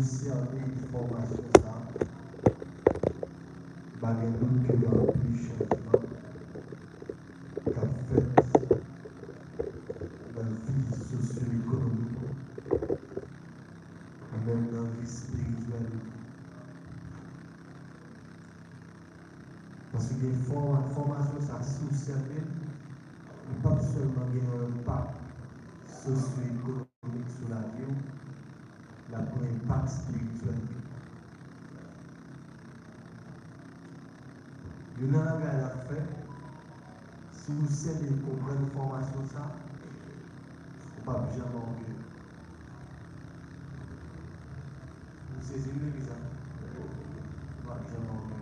servir formation ça, bagage que y a plus changement qu'a fait dans la vie socio-économique, même dans la vie spirituelle. Parce que les formations ça sous-servir, pas seulement un impact socio-économique sur la vie, la pour impact spirituel. Il y a un bagage à faire. Si vous savez comprendre une formation, ça, vous ne pouvez pas bien manquer. Vous saisissez l'église, vous ne pouvez pas bien manquer.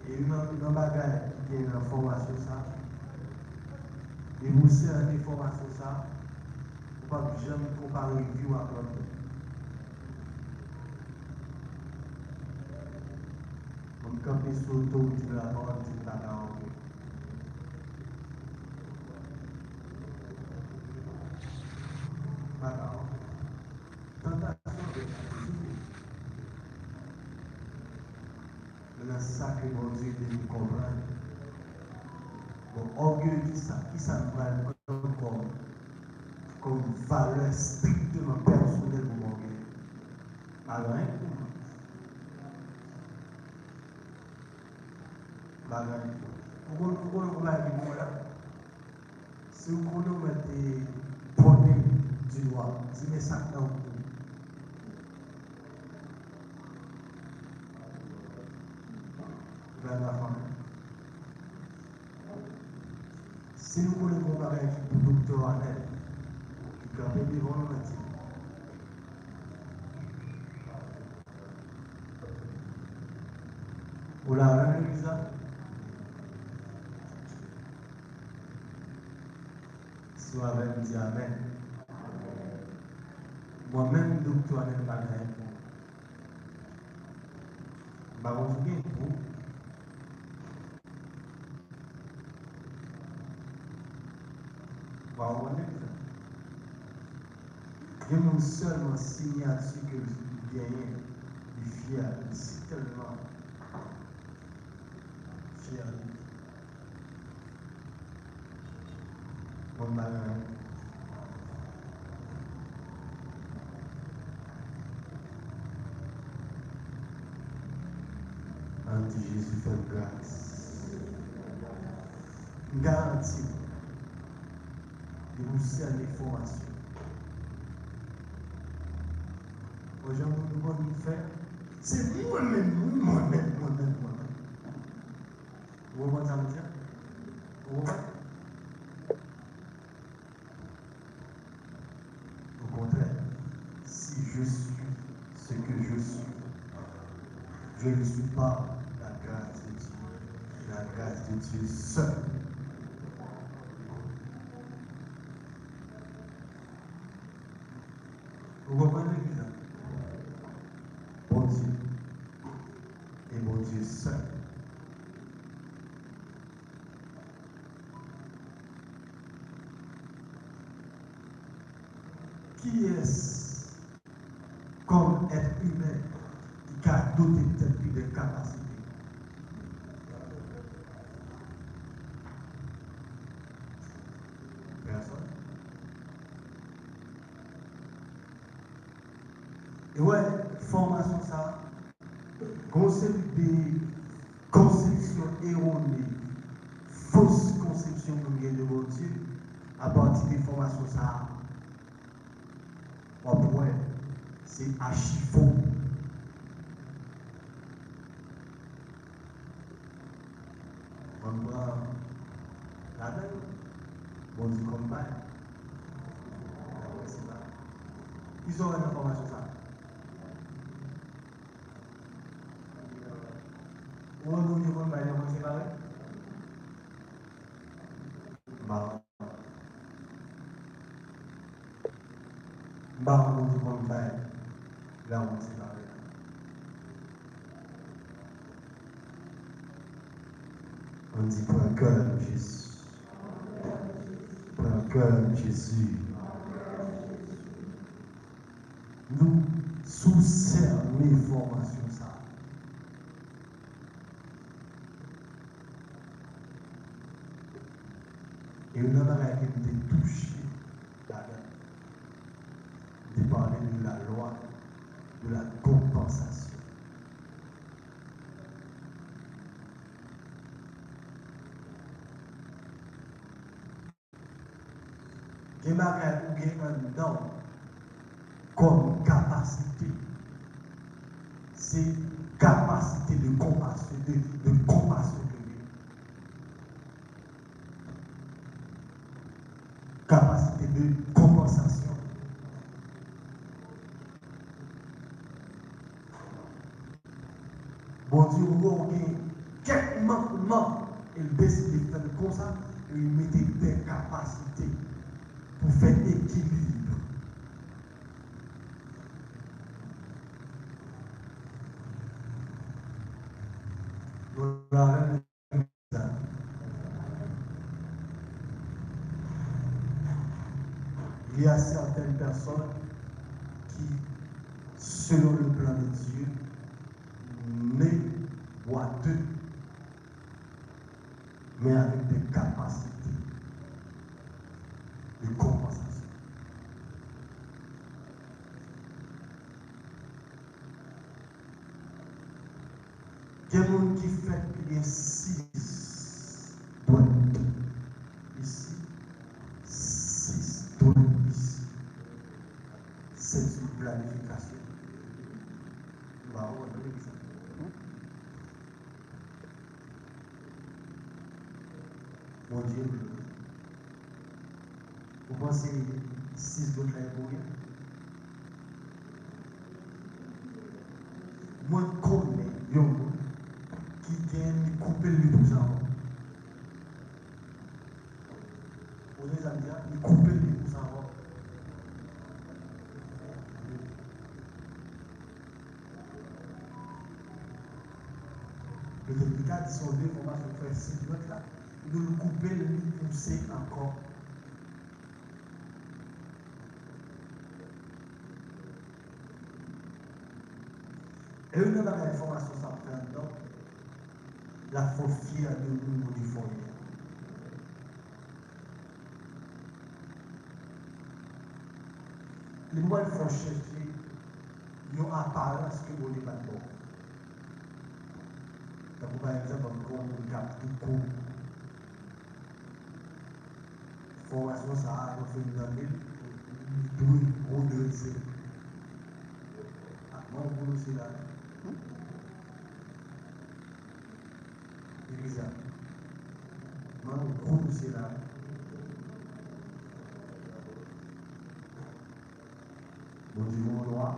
Et il y a un bagage qui est une formation, ça, et vous savez une formation, ça, vous ne pouvez pas bien comparer une vie à l'autre. Comme les autorités de la parole du Tagaon. Tagaon. Tentation de le sacré bon Dieu de nous comprendre. Bon, orgueil qui ça nous va comme valeur strictement personnelle pour l'orgueil. Alors, hein? Pourquoi on va dire là? Si vous mettez pointé du doigt, si les sacs dans le cou. Vers la fin. Si nous voulons comparer pour le docteur Annel, qui campait devant le métier. Vous l'avez vu ça? Si vous avez dit Amen. Moi-même, docteur Annel, pas de réponse. Je vais vous dire pour. Il y a une seule signature que vous gagnez, du fier, c'est tellement fier. Mon malin. Anti-Jésus fait grâce. Garantie. De vous servir l'information. Aujourd'hui, nous devons nous faire. C'est moi-même. Vous comprenez ça, monsieur? Vous comprenez? Au contraire, si je suis ce que je suis, je ne suis pas la grâce de Dieu. La grâce de Dieu seul. Vous comprenez ça? Bon Dieu et bon Dieu seul. Qui est-ce comme être humain qui a doté de capacités? Personne. Et ouais, formation ça, concept de conception erronée, fausse conception de mon Dieu, à partir des formations ça, au point, c'est archi faux. On voit la même, bon Dieu comme ça. Ils ont une information ça. Où on nous dit qu'on va aller séparer? Bah, on nous dit qu'on va là on séparer. On dit pour un cœur de Jésus. Pour un cœur de Jésus. nous sous-cerner formation ça. Et on a été touché là-dedans, de parler de la loi, de la compensation. Il y a un don comme capacité. C'est capacité de compassion, de compassion de Dieu. Capacité de compensation. Bon Dieu, vous avez quelques manquements, il décide de faire comme ça, et il mettait des capacités pour faire équilibre. Il y a certaines personnes qui, selon le plan de Dieu, naissent boiteux, mais avec des capacités de compensation. Il y a des gens qui fait qu'il y a 6 doigts ici, 6 doigts ici. C'est une planification. Mon Dieu, vous pensez 6 doigts là pour rien? Moi, je connais des gens qui viennent couper les 12 ans. Vous les avez dit, ils coupent les 12 ans. Le certificat de son information fait 6 doigts là. De le couper, le pousser encore. Et une autre information, ça prend un temps. La fauffière de l'ombre du foyer. Les moines font chercher une apparence que vous n'avez pas de bon. Donc, par exemple, quand on capte tout court, formation, ça a fait une année, d'où on doit essayer. Moi, vous aussi là. Élisa. Moi, vous aussi là. Mon Dieu, mon roi.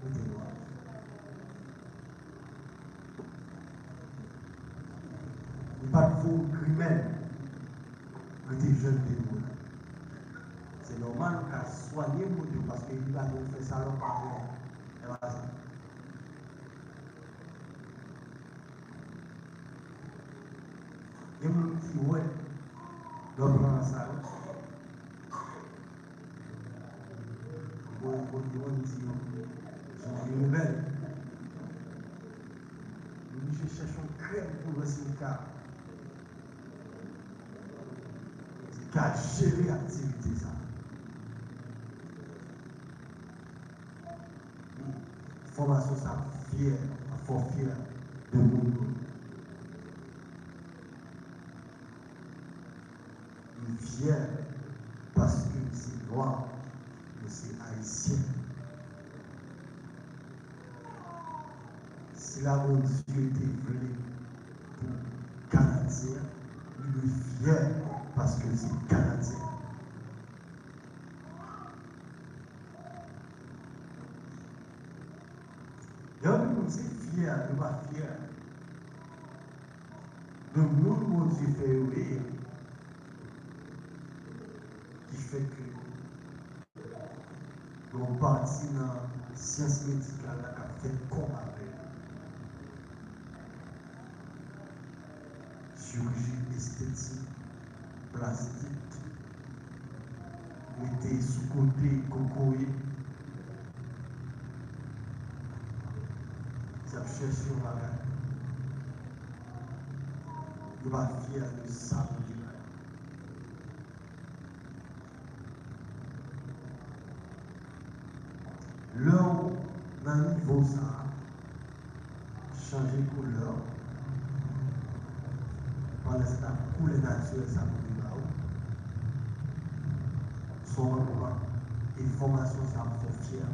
Mon Dieu, roi. Il n'y a pas de faux criminels que des jeunes démons. C'est normal qu'à soigner mon Dieu parce qu'il va nous faire ça leur parler. Il y a des gens qui, ouais, leur prend ça. On dit, je suis rebelle. Nous cherchons crème pour le syndicat. C'est qu'à gérer l'activité, ça. Formation, ça, fier, fort fier de nous. Fier parce que c'est noir, mais c'est haïtien. Si la mon Dieu était venu pour Canadien, il est fier parce que c'est Canadien. Et on nous dit fier, nous pas fier. Le monde, mon Dieu, fait rire, qui fait que nous partons dans la science médicale qui fait comme avec chirurgie esthétique, plastique, mettez sous côté coco, ça cherche un bagage. Il va fier de ça. L'heure, dans le niveau ça, changer de couleur, pendant ce temps, couleur naturelle, ça vous dit là. Son rendement, information, ça me fait fier.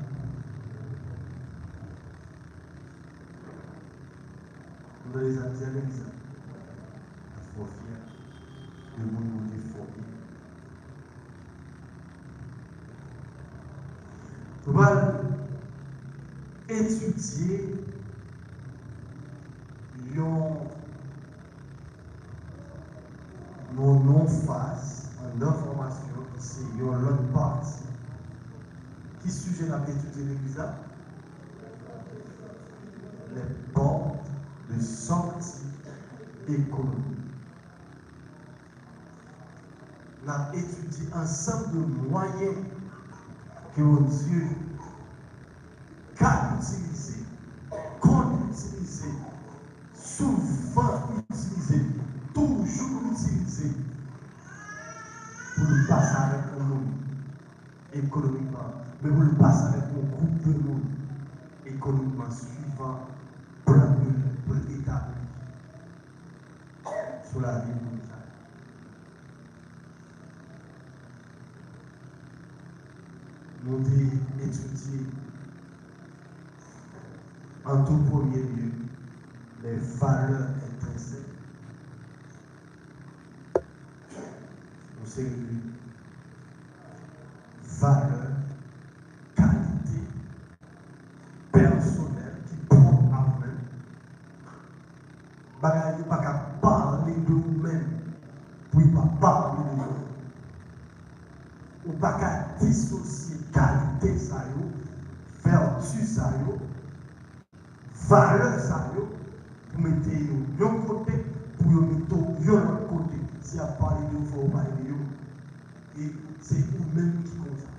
Nous les avons dit à l'église, il faut fier. Le monde est formé. Nous allons étudier nos non-phases en information, c'est l'autre partie. Qui sujet n'a pas étudié l'église? Les portes de sortie économique. On a étudié ensemble de moyens que Dieu a utilisés, qu'on utilise, souvent utilisé, toujours utilisé pour le passer avec le monde économiquement, mais pour le passer avec un groupe de monde économiquement suivant plan pour l'établir sur la vie mondiale. Nous avons étudié en tout premier lieu les valeurs intrinsèques. Nous savons valeurs, qualités personnelles qui prennent à vous-même. Bagaille n'est pas qu'à parler de vous-même, puis pas parler de vous. Ou pas qu'à dissocier qualité ça y vertu ça y valeur ça y pour mettre d'un côté, pour mettre de l'autre côté. Si à parler de vous, il faut parler de vous. Et c'est vous-même qui comme ça.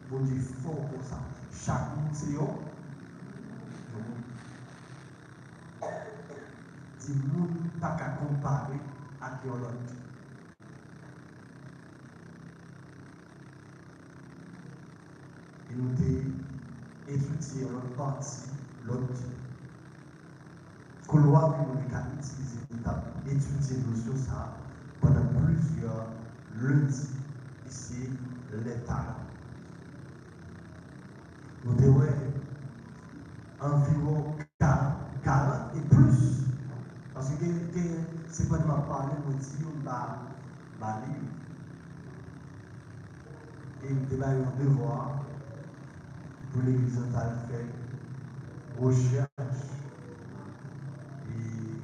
Bon Dieu fort comme ça. Chaque monde c'est eux. Si nous pas qu'à comparer à l'autre. Et nous avons étudié l'autre partie, l'autre couloir que nous avons utilisé. Nous avons étudié nos choses pendant plusieurs lundis. Ici, l'État. Nous avons environ 40 et plus. Parce que c'est pas de ma part, nous disons ma livre. Et nous avons un devoir pour l'Église de faire recherche et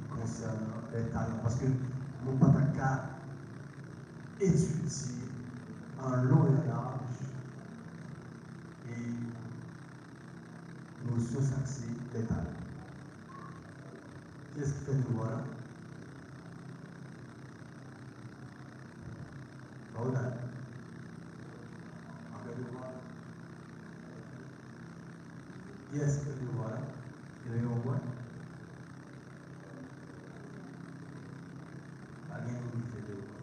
concernant les talents. Parce que nous n'avons pas qu'à étudier en long et large et nous sommes axés les talents. Qu'est-ce qui fait nous voir? Voilà. Qui est-ce qui fait nous voir? Il est au moins. Alguien qui fait de voir.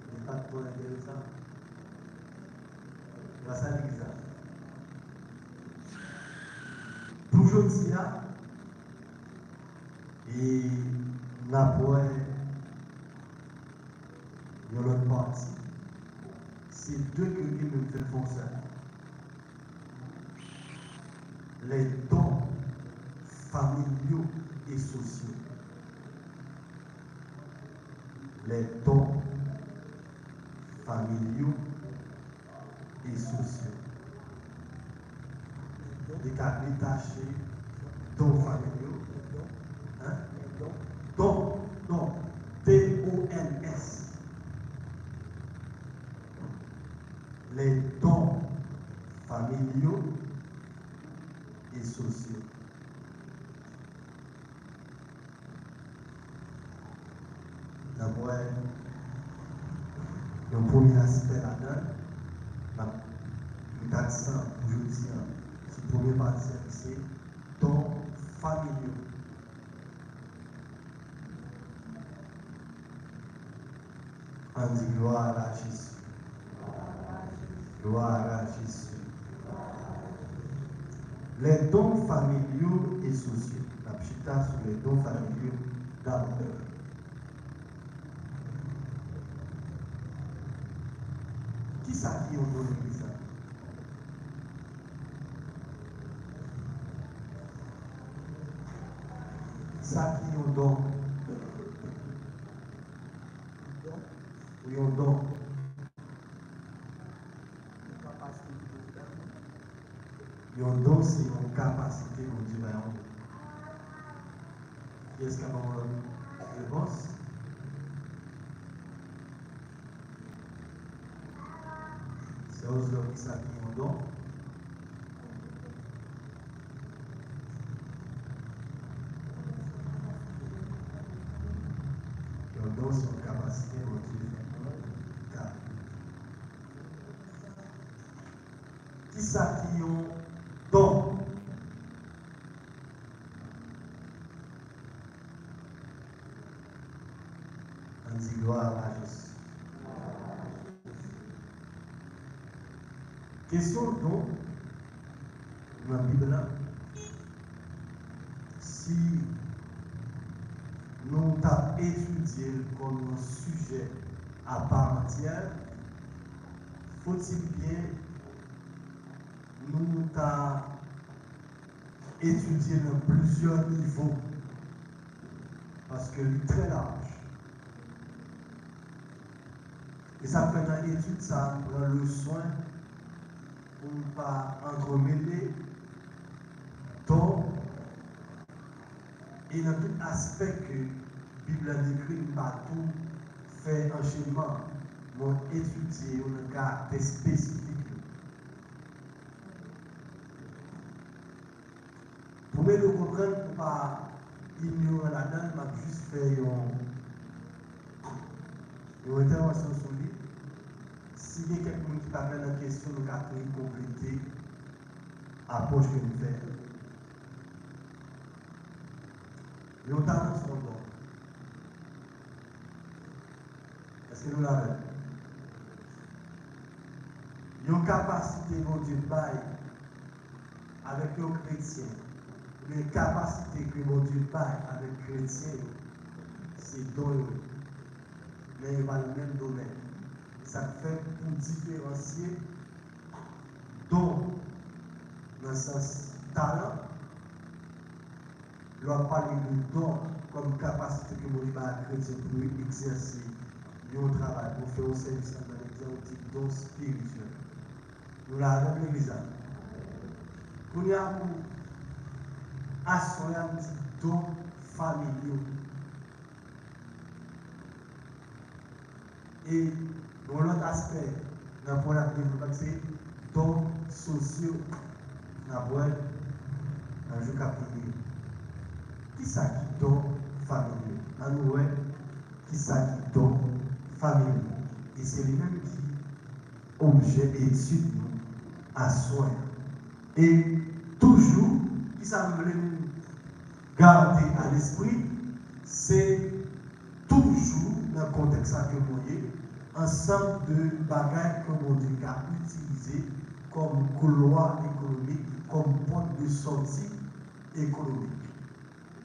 Il n'est pas trop intéressant. Il va s'arrêter ça. Pour aujourd'hui, et la boîte, il y a l'autre partie. C'est deux que Dieu me fait fonctionner. Les dons familiaux et sociaux. Les dons familiaux et sociaux. Des cas détachés, dons familiaux. Hein? Dons, D-O-N-S. Les dons familiaux et sociaux. D'abord, le premier aspect là-dedans, d'accent aujourd'hui, qui pourrait partir, c'est dons familiaux. On dit gloire à Jésus. Gloire à Jésus. Les dons familiaux et sociaux. La pchita sur les dons familiaux d'abord. Qui ça qui ont donné ça? Ça qui ont don. Oui, on don. Yon don, c'est une capacité de Dieu. Est-ce qu'il y a une réponse? C'est aujourd'hui ça qui est un don. Yon don, c'est une capacité de Dieu. Qui ça qui est un don? On dit gloire à Jésus. Question donc, dans la Bible, si nous avons étudié comme un sujet à part entière, faut-il bien nous avons étudié dans plusieurs niveaux, parce que c'est très large. Et ça fait dans l'étude, ça prend le soin pour ne pas entremêler dons et dans tout aspect que la Bible décrit, pas tout fait enchaînement, mais étudier un caractère spécifique. Pour mieux le comprendre, pour ne pas ignorer la donne, je vais juste faire une intervention sur lui. S'il y a quelqu'un qui parle de la question, nous allons compléter l'approche que nous faisons. Nous avons son don. Est-ce que nous l'avons? Nous avons une capacité de Dieu avec les chrétiens. Les capacités que mon Dieu baille avec les chrétiens, c'est don. Mais il va le même domaine. Ça fait pour différencier don dans le sens talent. L'on parle de don comme capacité que mon Dieu baille avec les chrétiens pour exercer un travail, pour faire un service dans les don spirituel. Nous l'avons l'église. Nous avons assurer un petit don familial. Et dans l'autre aspect, dans le développement, c'est dons sociaux. Dans le jour capitaine. Qui ça qui don familial? En nous, qui ça qui don familial? Et c'est lui-même qui objet étude à soin. Et toujours, qui ça me garder à l'esprit, c'est toujours dans le contexte que vous voyez, ensemble de bagages que mon Dieu a utilisé comme couloir économique, comme porte de sortie économique.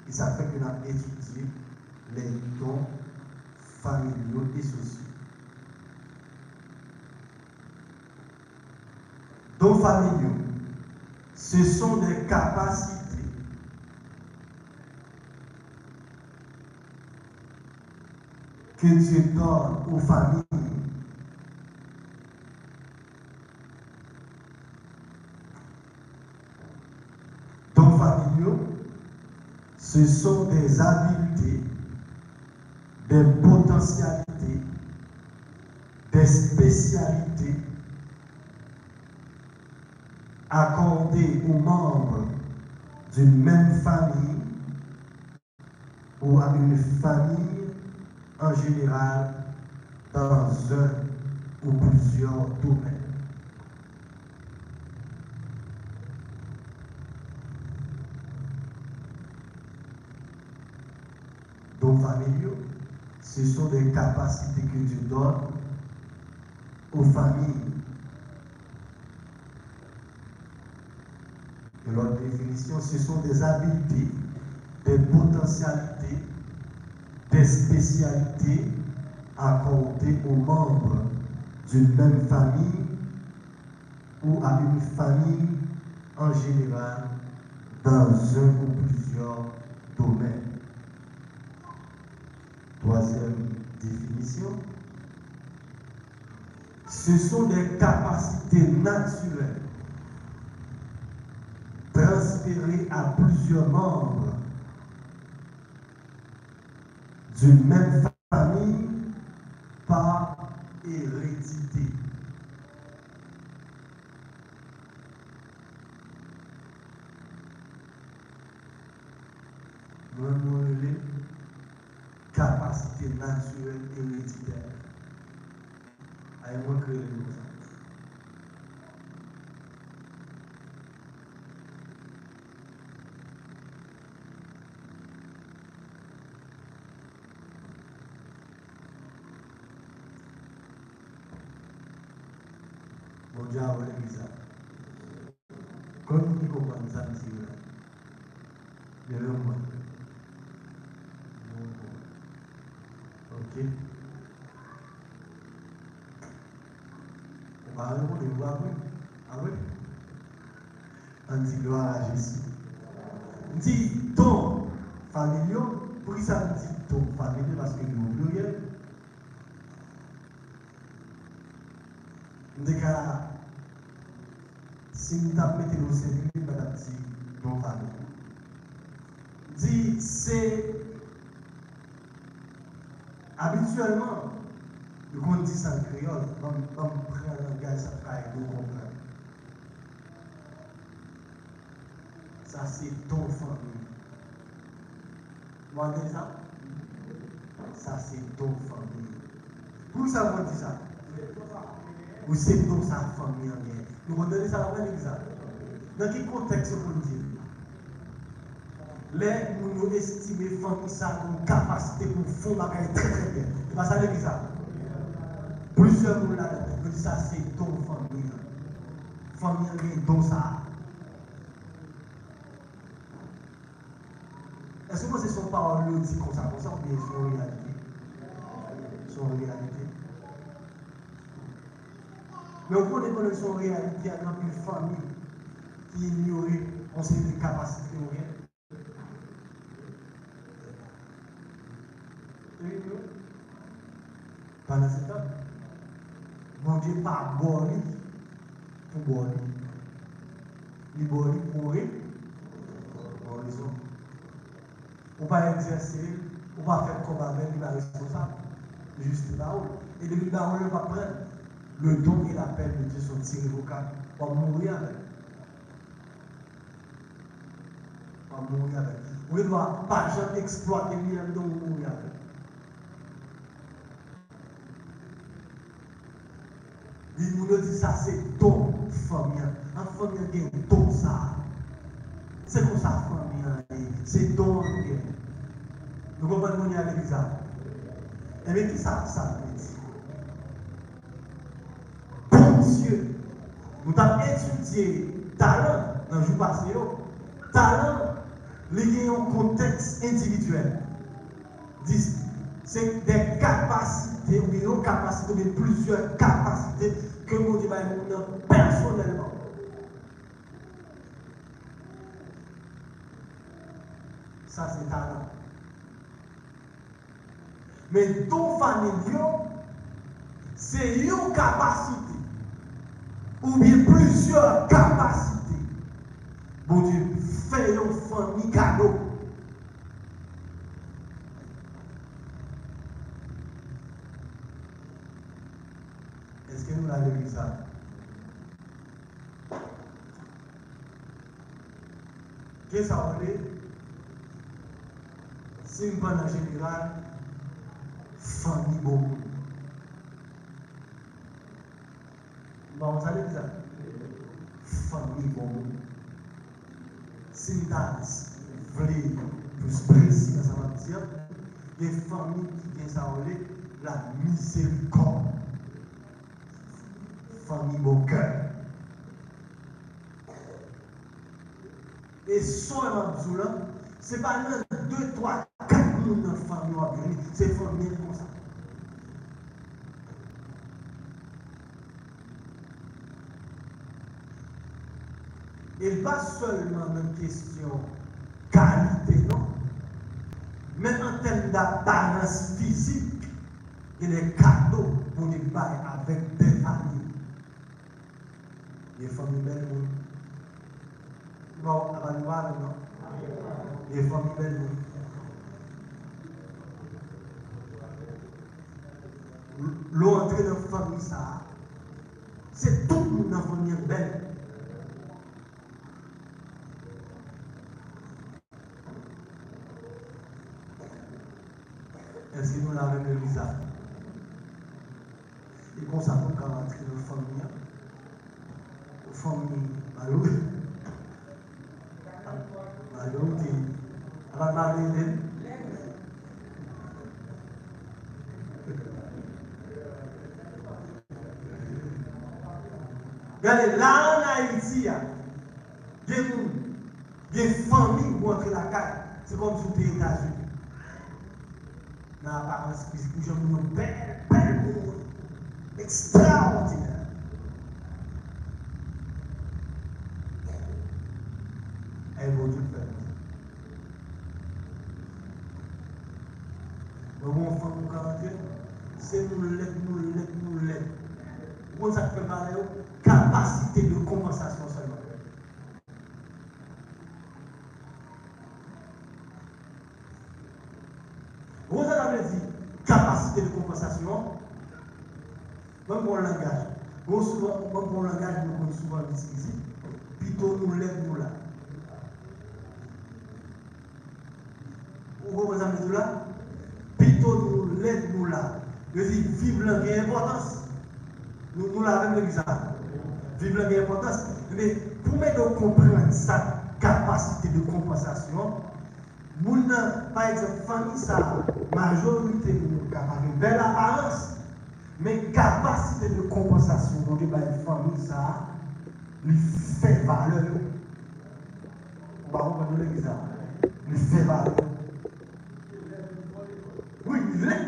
Et ça fait que nous avons étudié les dons familiaux et sociaux. Dons familiaux, ce sont des capacités que Dieu donne aux familles dons familiaux, ce sont des habiletés, des potentialités, des spécialités accordées aux membres d'une même famille ou à une famille en général dans un ou plusieurs domaines. ce sont des capacités que Dieu donne aux familles. Et leur définition, ce sont des habiletés, des potentialités, des spécialités accordées aux membres d'une même famille ou à une famille en général dans un ou plusieurs domaines. Troisième définition, ce sont des capacités naturelles transférées à plusieurs membres d'une même famille par hérédité. Nous les capacités naturelles héréditaires. Allez, moi, créer les ça. Bon Dieu a volé ça. Quand nous comprenons ça, c'est vrai. Il y a le moins. Ok. On va répondre les voix après. Ah oui? On dit gloire à Jésus. On dit ton familial. Pour qui ça dit ton familial? Parce que nous au pluriel. On dit que si nous avons mis au singulier, nous avons dit ton familial. Dit c'est habituellement, nous dit ça en créole, on prend un langage, ça fait nous comprendre. Ça c'est ton famille. Vous entendez ça? Ça c'est ton famille. Pour ça, on dit ça. Ou c'est ton sa famille en guerre. Nous entendez ça en exemple. Dans quel contexte on peut dire? Les nous estimons famille ça une capacité pour faire la bagaille très très bien. C'est pas ça l'église ça. Plusieurs mots là, je dis ça c'est ton famille. Famille est ton ça. Est-ce que c'est son parole le dit comme ça ou bien son réalité? Son réalité. Mais on connaît que son réalité dans une famille qui ignorait on sait des capacités ou rien. Pendant ce temps, mon Dieu pas bon pour bon. Il est bon pour rire. Pour raison. On va exercer, on va faire comme avec il va responsable. Juste là où. Et depuis là où on va prendre le don et l'appel de Dieu sont irrévocables. On va mourir avec. On va mourir avec. On ne doit pas jamais exploiter le don ou mourir avec. Il nous dit ça, c'est ton famille. En famille, il y a ton ça. C'est comme ça, famille. C'est ton. Nous comprenons à l'église. Et bien, qui ça veut dire? Bon Dieu, nous avons étudié talent dans le jour passé. Talent, lié au contexte individuel. C'est des capacités, ou bien capacités, ou bien plusieurs capacités que nous devons personnellement. Ça, c'est talent. Mais ton familial, c'est une capacité, ou bien plusieurs capacités. Bon Dieu, fais une famille cadeau. Est-ce que nous l'avons vu ça? Qu'est-ce que ça veut dire? Si nous parlons en général, famille bon. Bon, vous allez dire ça? Famille bon. Si nous voulons plus précis dans sa matière, des familles qui ont ça la miséricorde. Famille bon cœur. Et seulement là, ce n'est pas 2, 3, 4 personnes dans la famille, c'est famille comme ça. Et pas seulement une question qualité, non, mais en termes d'apparence physique, il y a des cadeaux pour les bails avec des familles. Les familles belles, non, on va nous voir maintenant. Les familles belles, l'entrée dans la famille, ça, c'est tout le monde dans la famille belle. Est-ce que nous l'avons le visage? Et comme ça, nous allons entrer dans la famille malheureuse. Malheureuse, elle va marier. Regardez, là en Haïti, il y a des familles qui entrent la caille. C'est comme si c'était les États-Unis. Dans l'apparence physique, j'ai une belle, extraordinaire. Elle va tout faire. Mais mon enfant, mon caractère, c'est nous l'aide. Pour ça fait mal, capacité de compensation seulement. Vous avez dit capacité de compensation, même pour le langage. Même pour le langage, nous connaissons souvent utilisé. Plutôt nous l'aide nous là. Vous avez dit là? Plutôt nous l'aide nous là. Je dis, vivre l'anglais est importance. Nous l'avons le visage. Vivre l'anglais est importance. Mais pour nous comprendre sa capacité de compensation, par exemple, famille, ça, majorité de nous capables de belle apparence, mais capacité de compensation, donc une famille, ça, lui fait valeur. On va reprendre l'exemple. Lui fait valeur. Oui,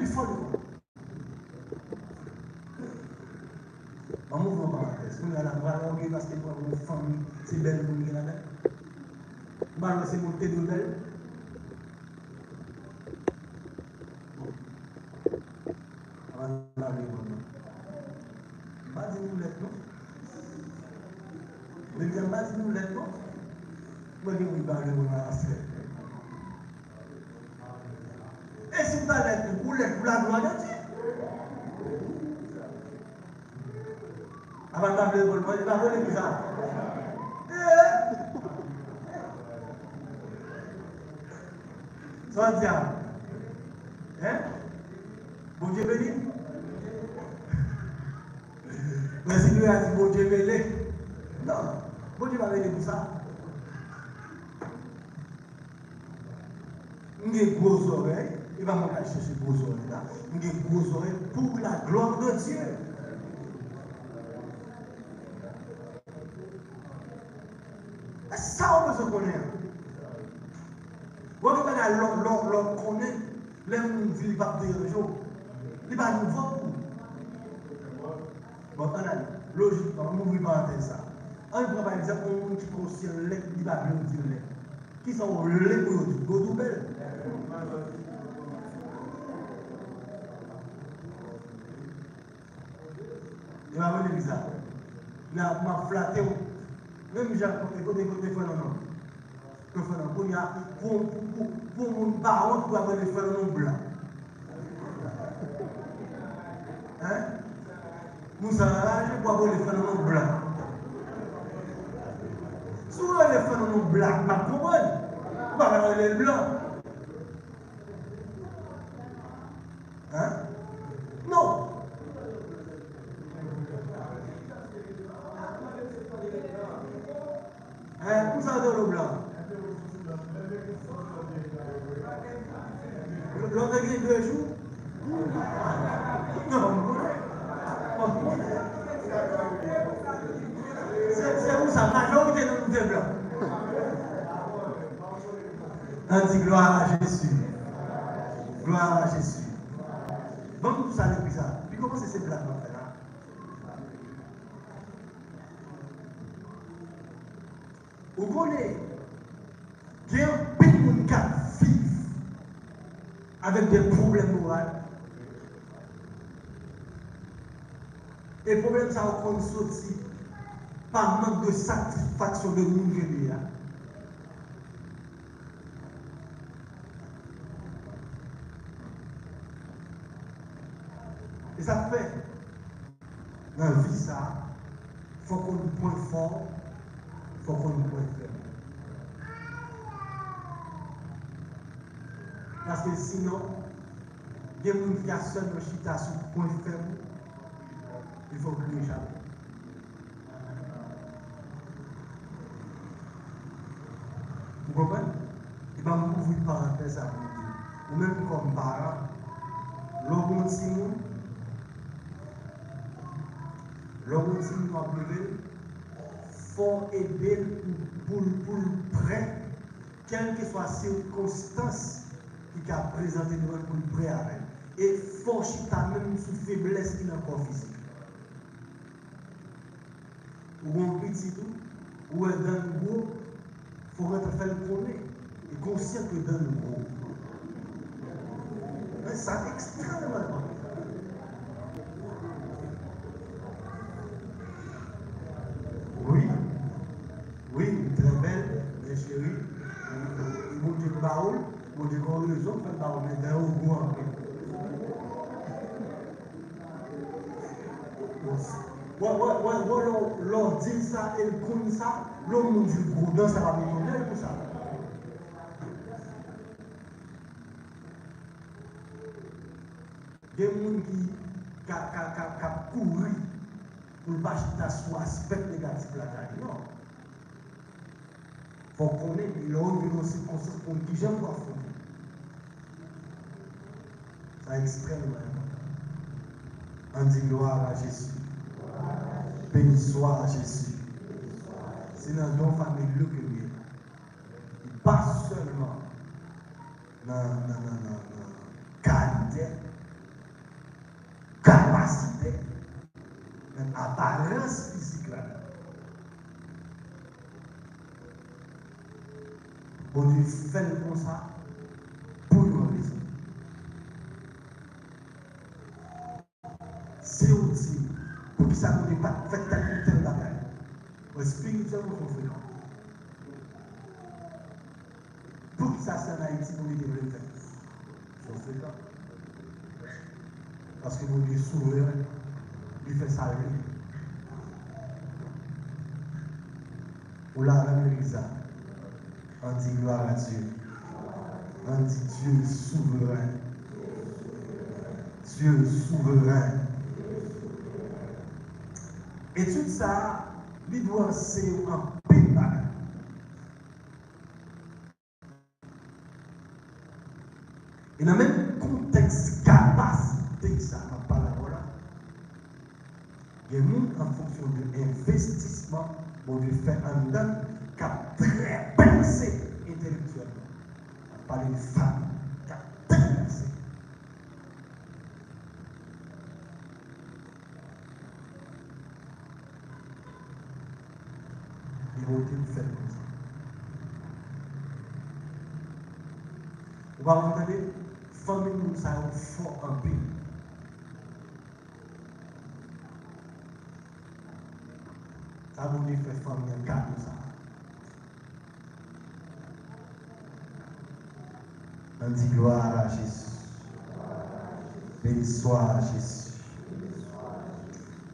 il faut le en mouvement parenthèse, nous allons voir parce que pour une famille, c'est belle pour nous. C'est monter de belle. Pas de nous l'être, non? Mais bien, pas de nous l'être, non? Moi, je vais parler de mon affaire. Et si vous allez être pour la gloire de Dieu? Avant d'appeler le vol, il va voler bizarre. Soit diable. Hein? Bon Dieu béni. Mais si nous avons dit bon Dieu béni, non, bon Dieu va bénir pour ça. Nous avons des gros oreilles, il va m'en chercher ces gros oreilles là. Nous avons des gros oreilles pour la gloire de Dieu. Ça, on peut se connaître. Vous regardez l'homme connaît, l'homme vit pas de jour. Il va nous voir. Bon, logiquement, on ouvre parenthèse ça. On prend par exemple un monde qui considère le lait, il va bien dire le lait. Qui sont le lait pour nous, go belle. Il va venir bizarre. Il m'a flatté. Même j'ai côté non. Pour mon parent, pour avoir les phénomènes blancs. Hein? Nous sommes pour avoir les phénomènes blancs. Souvent les phénomènes blancs, pas comprendre. Pas avoir les blancs. Hein? Non. Hein? Où ça dans le blanc? L'autre église On dit gloire à Jésus. Gloire à Jésus. Donc tout ça, depuis ça. Puis comment c'est ces blagues qu'on fait là? Vous connaissez, il y a un pays qui vit avec des problèmes moraux. Et le problème, ça va sortir par manque de satisfaction de nous venir. Et ça fait, dans la vie, ça, il faut qu'on nous pointe fort, il faut qu'on nous pointe faible. Parce que sinon, il y a des gens qui ont seulement chita sur le point faible, il faut que nous échappons. Vous comprenez? Et bien, vous ouvrir une parenthèse à vous dire. Ou même comme parent, l'homme m'a levé, il faut aider pour le prêt, quelle que soit la circonstance qui a présenté devant pour le prêt avec. Et il faut chita même sous faiblesse qui est encore physique. Ou un petit tout, ou un dans le gros, il faut rentrer faire le connaître. Et conscient que dans le gros. Mais ça est extrêmement important. Oui, très belle, mes chéris. Mon Dieu, baoul, mon Dieu, qu'on raison, fait baoul, mais d'un au goût en fait. L'on dit ça et le comme ça, l'homme du gros, dans ça va venir pour ça. Il y a des gens qui courent pour ne pas acheter aspect négatif de la carrière. Non. Il faut qu'on ait une circonstance pour qui j'aime pas faire. C'est extrêmement important. On dit gloire à Jésus. Béni soit Jésus. C'est dans nos familles que nous sommes. Pas seulement dans la qualité, capacité, mais apparence physique là. Bon Dieu fait comme ça pour une raison. C'est aussi pour que ça ne pas fait telle bagaille. Le spirituellement sont fréquents. Pour que ça c'est en Haïti pour les développer. Ils sont fréquents. Parce que mon Dieu est souverain, il fait ça lui. Ou là, dans l'église, on dit gloire à Dieu. On dit Dieu est souverain. Dieu est souverain. Et tout ça, il doit ser en paix. Et dans le même contexte, capacité, ça n'a pas la voilà. Il y a des gens en fonction de l'investissement, on lui fait un dedans qui a très pensé intellectuellement. On parle d'une femme qui a très pensé. Il va être fait comme ça. Vous va entendre, famille nous ça a fort en paix. Ça vous dit faire famille en cas de ça. On dit gloire à Jésus. Béni soit Jésus.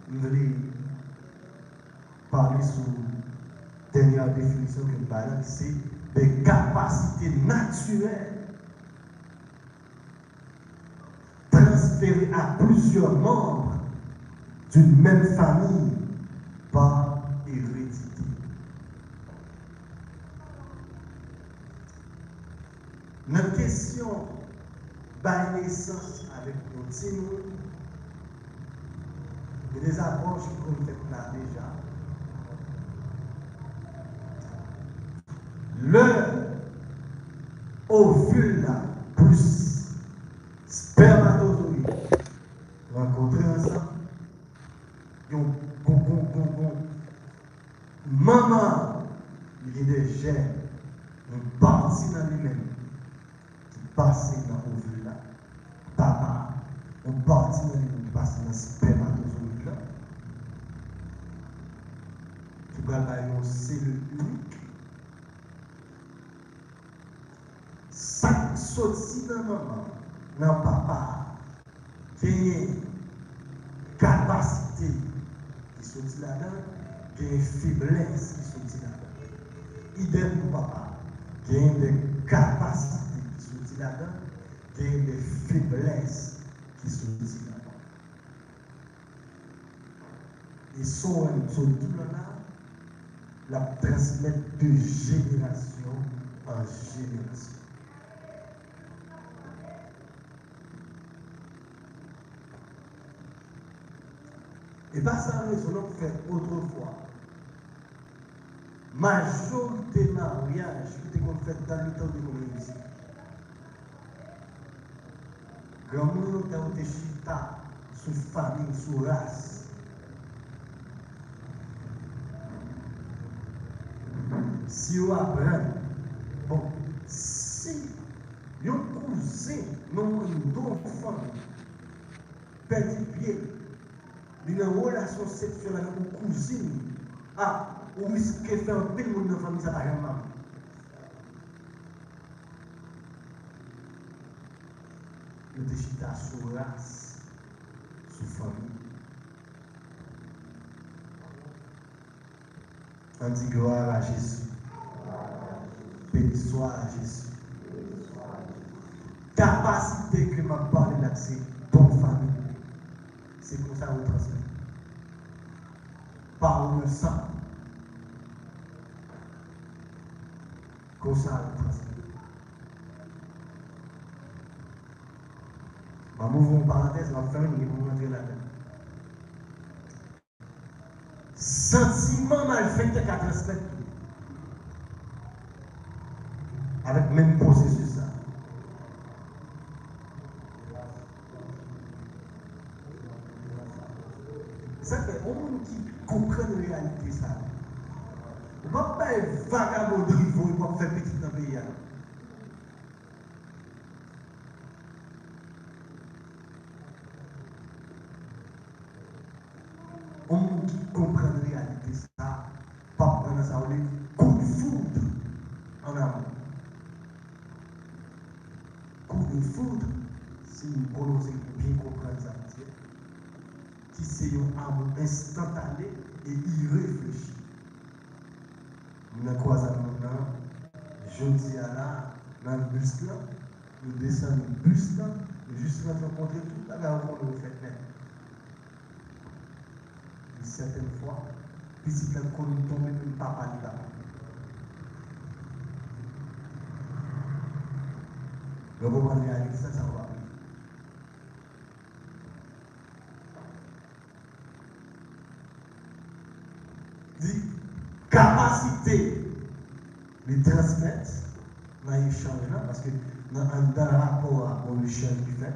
Nous voulons parler sur la dernière définition que nous parlons, c'est des capacités naturelles transférées à plusieurs membres d'une même famille par hérédité. Notre question par naissance avec nos petits et des approches qu'on fait là déjà. ovule là, plus spermatozoïde, rencontrés ensemble, maman, il y a des gènes, une partie dans lui-même qui passe dans l'ovule là, papa, une partie dans lui-même qui passe dans le spermatozoïde là, qui va avoir une cellule unique. Ça sorti dans maman, dans papa, qui a une capacité qui sortit là-dedans, qui a une faiblesse qui sortit là-dedans. Idem pour papa, qui a des capacités qui sortit là-dedans, qui a des faiblesses qui sortit là-dedans. Et son tout là, la transmettre de génération en génération. Et pas ça, nous avons fait autrefois. Majorité mariage qui était fait dans le temps de l'Église. Grand monde a été chita sous famille, sous race. Si vous apprenez, bon, si un cousin, non, un enfant, perd pied, il a une relation sexuelle avec une cousine, ou risque de faire un peu de monde dans la famille, ça va rien mal. Le déchita sous race, sous famille. On dit gloire à Jésus. Béni soit à Jésus. Capacité que m'a parlé là, c'est ton famille. C'est comme ça qu'on transmet. Par le sang. Comme ça on transmet. Je vais m'ouvrir une parenthèse, je vais faire une pour rentrer là-dedans. Sentiment mal fait que tu as transmettre. Avec le même processus. Ça fait au monde qui comprend la réalité. Ça. On ne va pas être vagabond de niveau, on va faire petit dans le pays. On monde qui comprend la réalité. Ça, pas prendre ça, on est coup de foudre en amour. Coup de foudre, si nous connaissons bien comprendre ça, qui c'est un amour instantané et irréfléchi. Nous avons croisé maintenant, je dis à là, dans le bus là, nous descendons le bus là, nous juste rencontrer toute la gare où nous fait même. Une certaine fois, puis si nous tombons, nous ne pas parler là. Le moment de réaliser ça, ça va. Dit capacité de transmettre dans l'échange là, parce que dans le rapport à l'échange du fait,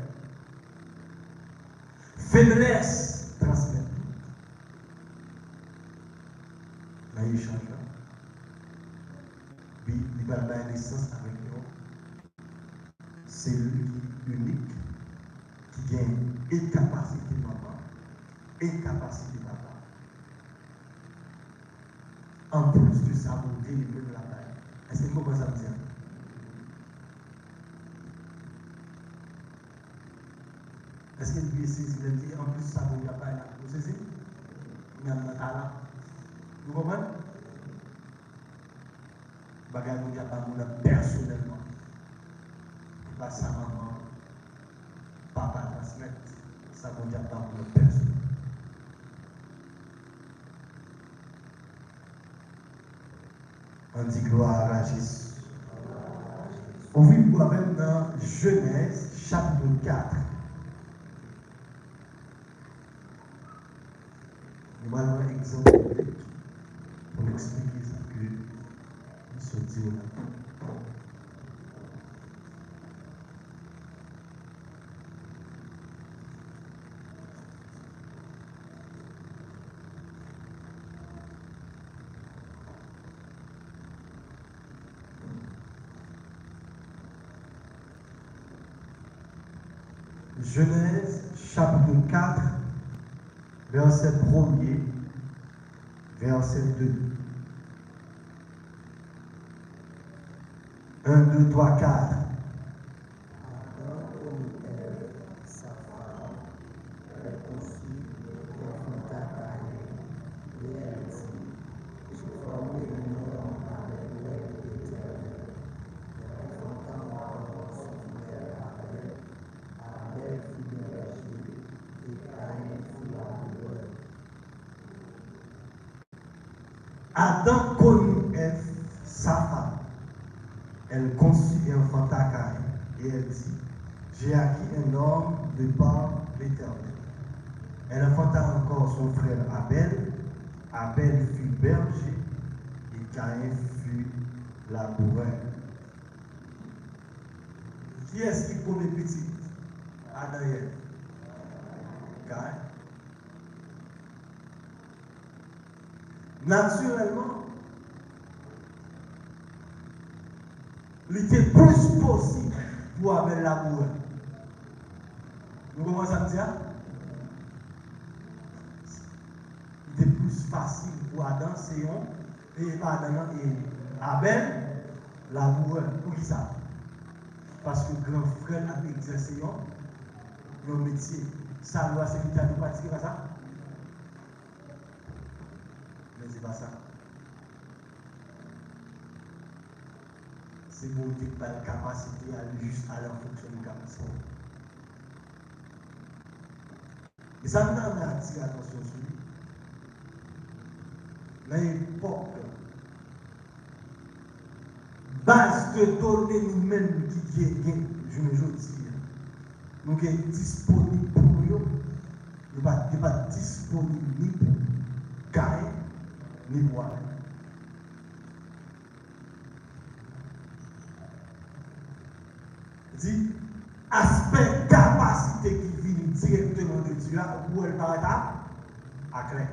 faiblesse transmettre dans l'échange là, puis il va avoir naissance avec nous, c'est lui unique qui gagne et capacité de maman et capacité de papa. En plus de ça, vous délivrer de la paix. Est-ce que vous comprenez ça me dire? Est-ce que vous saisissez le dit en plus de ça, vous la paix là? Vous saisissez? Vous avez un talent. Vous comprenez? Bagage nous pas nous personnellement. Pas sa maman, papa transmettre. Ça vous pas nous personnellement. On dit gloire à Jésus. On vit moi-même dans Genèse chapitre 4. Nous allons un exemple pour expliquer ce que nous sommes dit là. Genèse chapitre 4, verset 1er, verset 2. 1, 2, 3, 4. Adam connut Ève, sa femme. Elle conçut et enfanta Caïn. Et elle dit, j'ai acquis un homme de par l'Éternel. Elle enfanta encore son frère Abel. Abel fut berger et Caïn fut laboureur. Qui est-ce qui connaît petit? Adam et Ève. Caïn. Naturellement, il était plus possible pour Abel laboureur. Vous commencez à me dire? Il était plus facile pour Adam, Séon, et Adam et Abel laboureur. Pour qui ça? Parce que grand frère a exercé un métier. Ça doit c'est l'État de pratiquer ça? Mais c'est pas ça. C'est pour que pas la capacité à aller juste aller en fonction de la capacité. Et ça nous a attiré attention sur lui. Mais l'époque, base de données nous-mêmes qui est, je me dis, nous sommes disponibles pour nous, nous ne sommes pas disponibles ni pour Caïn, ni pour Abel. Dit, aspect capacité qui vient directement de Dieu, où elle paraît à clair.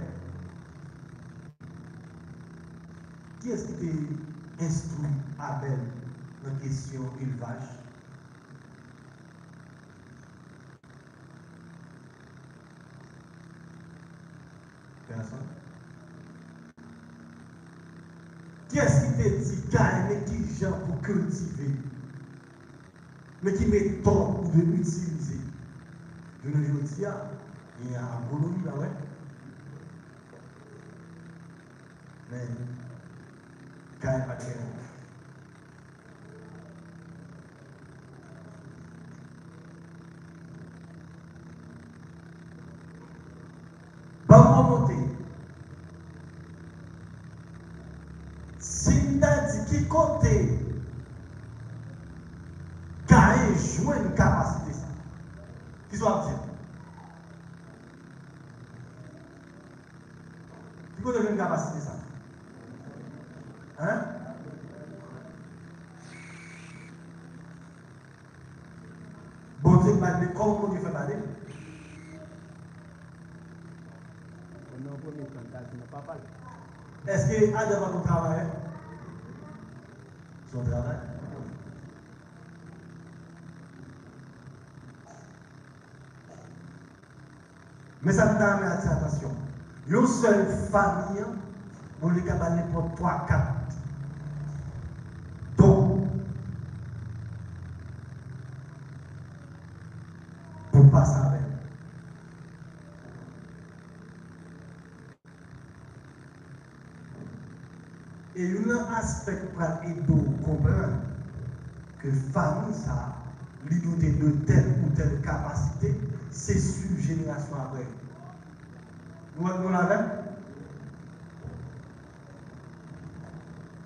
Qui est-ce qui t'a instruit Abel dans la question élevage? Personne. Qui est-ce qui t'a dit Caïn et qui gens pour cultiver? Mais qui met temps de l'utiliser? Je ne veux dire, il y a un agronomie là, ouais. Mais, Caïn pas clair. Pas remonter. Si t'as dit qui comptait, Caïn joue une capacité ça. Qui soit dire? Qui comptait une capacité ça? Hein? Bon Dieu m'a dit comment Dieu fait parler? Est-ce que Adam a son travail? Son travail? Mais ça me donne attention. Une seule famille, on les cabanes pour 3-4. Donc, pour passer avec. Et un aspect pour aider à comprendre que famille, ça, l'idée de telle ou telle capacité, c'est sur génération après. Nous l'avons?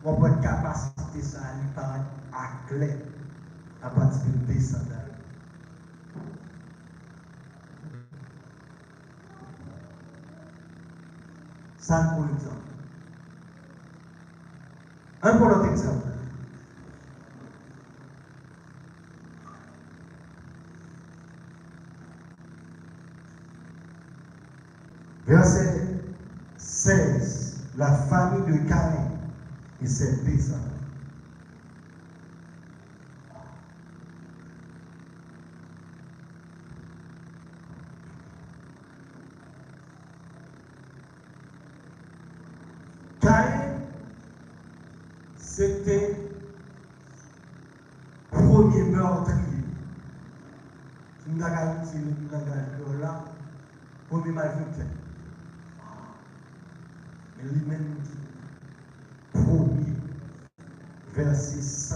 On peut être capacité, ça, lui paraît à clair à partir de descendre. Ça, pour l'exemple. Un pour l'autre exemple. Verset 16. La famille de Caïn et ses descendants. Caïn, c'était le premier meurtrier. Si nous avons dit le langage là, premier malfaiteur. Mais lui-même dit, premier, verset 100,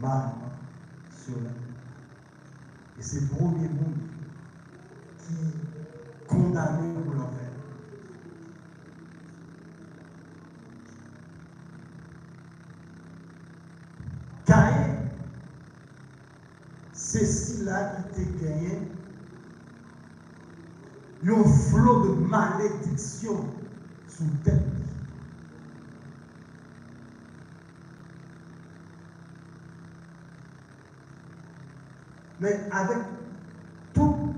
mal sur la. Et c'est le premier monde qui condamné pour l'enfer. Caïn, c'est celui-là qui t'a gagné un flot de malédiction sous tête. Mais avec tout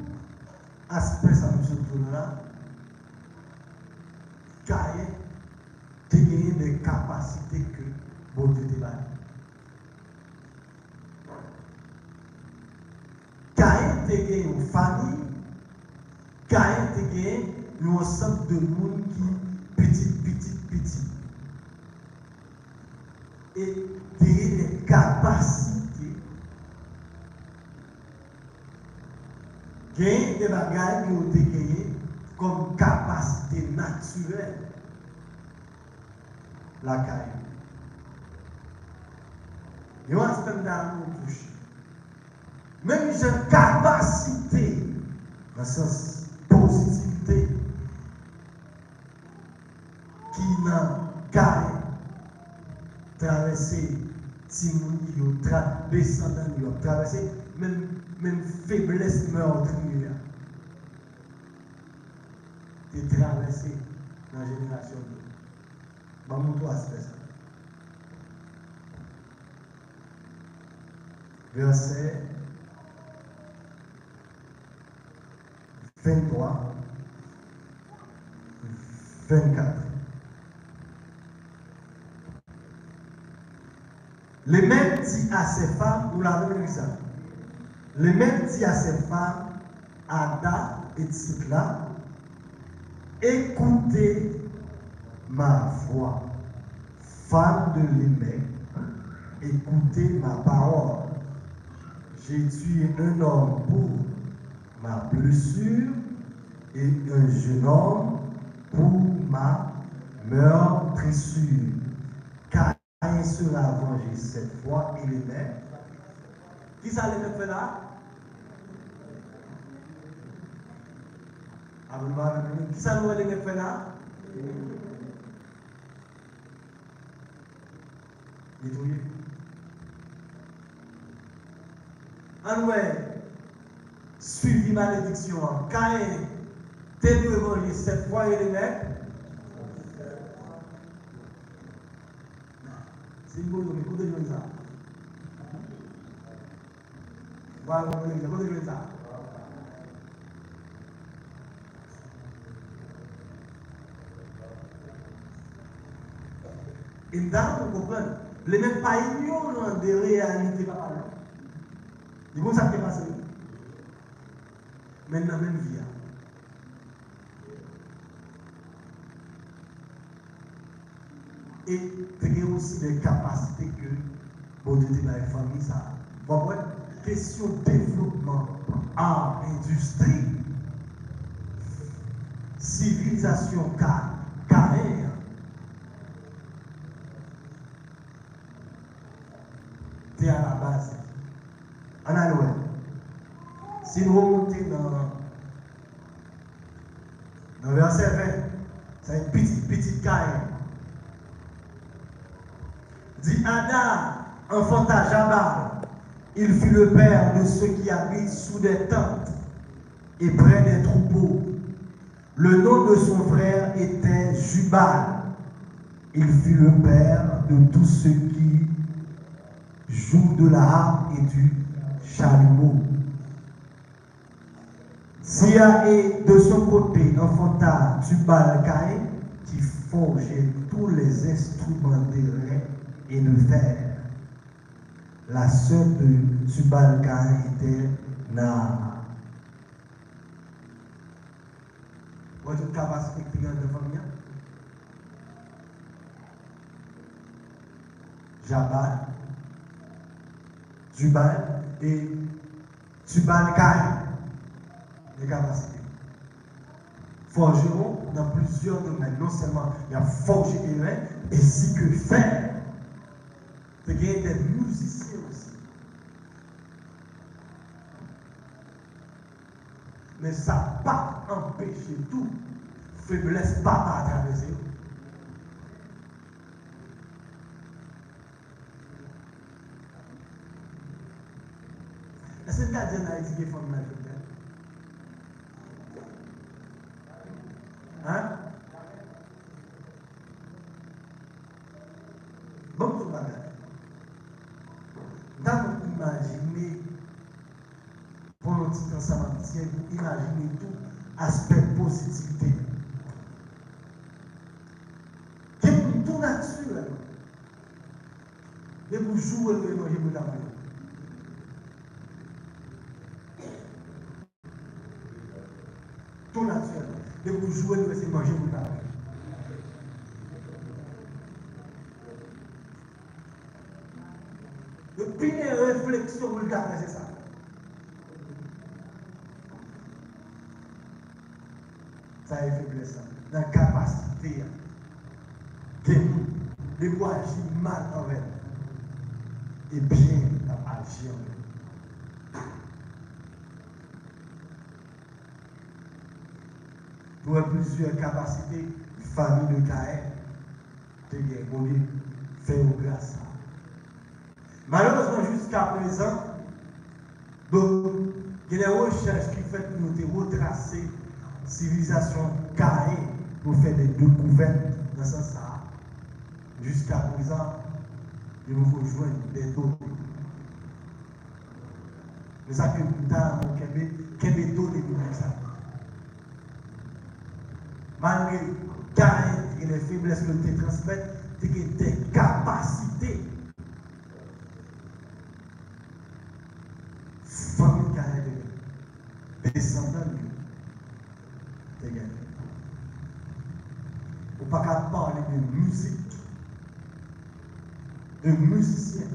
aspect ça nous tourne là, Caïn a gagné des capacités que bon Dieu t'a donné. Caïn a gagné une famille, Caïn a gagné un ensemble de monde qui petit. Et des capacités. Gagner des bagages qui ont été gagnés comme capacité naturelle. La Caïn. Il y a un aspect d'amour touché. Même j'ai une capacité, dans le sens positivité, qui n'a Caïn traversé Timouni, descendant, traversé même faiblesse meurtrière. T'es traversé dans la génération de. Bah, mon toi, c'est ça. Verset 23, 24. Les mêmes dit à ces femmes, nous l'avons vu ça. Les mêmes dit à ces femmes, Ada et Tsikla, écoutez ma voix, femmes de Lémec, écoutez ma parole. J'ai tué un homme pour ma blessure et un jeune homme pour ma meurtrissure. Caïn sera vengé cette fois et Lémec. Qui ça les fait là? Qui ça nous les fait là? Détruire. En ouais, suivi malédiction. Caïn, t'es devenu cette fois et les mecs. C'est une bonne écoute de ça. Voilà, écoutez ça. Et là, vous comprenez, les mêmes pas ignorants des réalités par là. Ils vont ça qui est passé. Maintenant, même vie. Et il y a aussi des capacités que, pour dire dans la famille, ça. Vous comprenez? Question de développement, art, industrie, civilisation carrière. C'est à la base. En alloué. Si nous remontons dans le verset 20, c'est une petite carrière. Dit Ada enfanta Jabal. Il fut le père de ceux qui habitent sous des tentes et près des troupeaux. Le nom de son frère était Jubal. Il fut le père de tous ceux qui jouent de la harpe et du chalumeau. Sia et de son côté enfanta Tubal-Caïn qui forgeait tous les instruments d'airain et de fer. La sœur de Tubal-Caïn était Naama. Vous avez une capacité de famille? Jabal, Jubal et Tubal-Kai, les capacités. Forgeron dans plusieurs domaines. Non seulement il y a forger et humain, ainsi que faire. Il y a des musiciens aussi. Mais ça n'a pas empêché tout. Faiblesse pas à traverser. Est-ce que tu as dit Haïti qui est fondamental? Hein? Bon, tout le monde. Dans imaginer, pour un petit ensemble, vous imaginez tout aspect positivité. Qui est tout naturel. Et vous jouez le manger pour la tout naturel. Et vous jouez le manger pour la Depuis les réflexions, vous le gardez, c'est ça. Ça est faiblesse. Dans la capacité de vous agir mal envers et bien agir envers. Pour plusieurs capacités, famille de Caïn, de bien faire grâce. Malheureusement, jusqu'à présent, donc, il y a des recherches qui font nous retracer la civilisation Caïn pour faire des découvertes dans ce sens. Jusqu'à présent, il nous faut joindre des données. Mais ça que nous avons des données pour ça. Malgré Caïn et les faiblesses que nous transmettent, il y a des capacités. Famille Caïn de descendants de gagné. On ne peut pas parler de musique, de musiciens.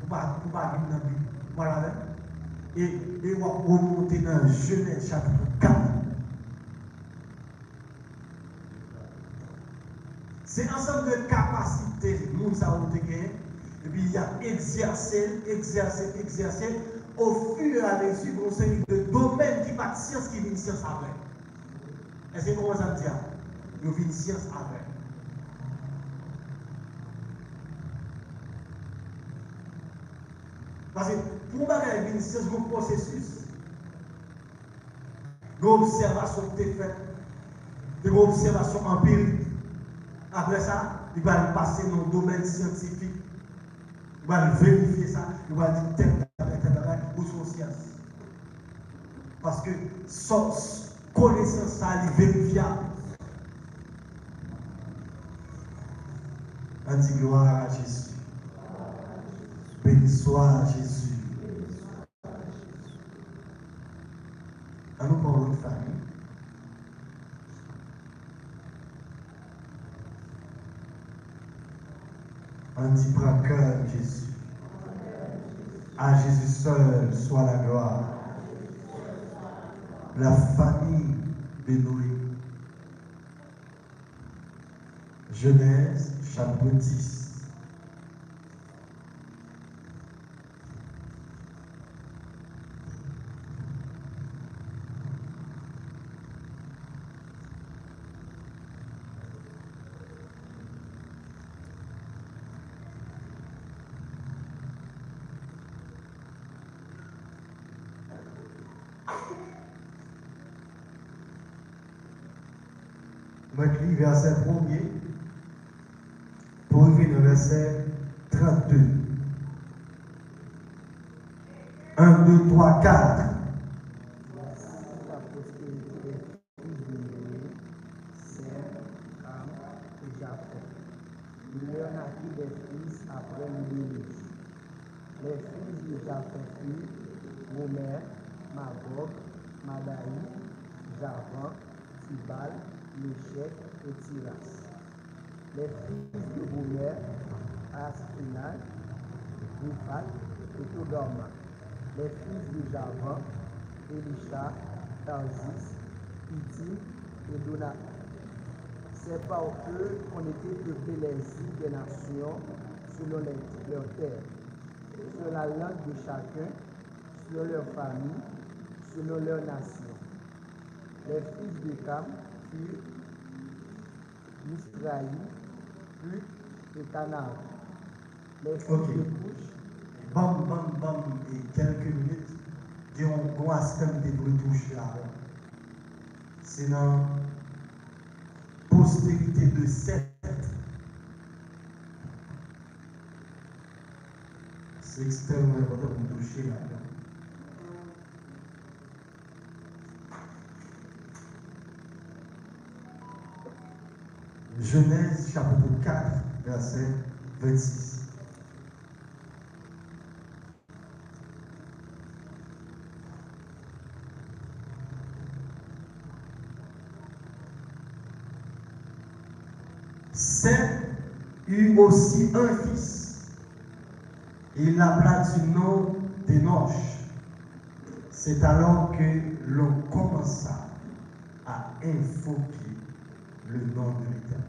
On ne peut pas parler de la Bible. Voilà. Et on va remonter dans Genèse chapitre 4. C'est un ensemble de capacités, nous avons gagné, et puis il y a exercer, au fur et à mesure, on sait de domaines qui pas science qui viennent science après. Est-ce que comment ça me dit? Il vient science après. Parce que pour bagage une science, un processus, une observation qui est faite, une observation empirique. Après ça, il va passer dans le domaine scientifique. Il va vérifier ça. Il va dire tel ou son science. Parce que son connaissance, ça est vérifiable. On dit gloire à Jésus. Béni soit Jésus. À nous parlons de famille. On dit prends cœur Jésus. À Jésus seul soit la gloire. La famille de Noé. Genèse chapitre 10. Je vais lire verset 1er pour arriver au verset 32. 1, 2, 3, 4. La postérité des fils de Noé, Sem, Ham et Japheth. Il leur naquit des fils après Noé. Les fils de Japheth furent Gomer, Magog, Madaï, Javan, Tibal, Méchec et Tiras. Les fils de Gomer, Askenaz, Rifat et Todorma. Les fils de Javan, Elisha, Tarzis, Pittim et Donat. C'est par eux qu'on était peuplés les îles des nations selon leur terre, selon la langue de chacun, selon leur famille, selon leur nation. Les fils de Cam furent Misraï, Put et Canaan. Les fils Ok. de Couche, Bam, et quelques minutes, et on va se faire des bruits touchés là. C'est dans postérité de Seth. C'est extrêmement important pour toucher là. Genèse chapitre 4, verset 26. Seth eut aussi un fils. Il l'appela du nom d'Enoch. C'est alors que l'on commença à invoquer le nom de l'Éternel.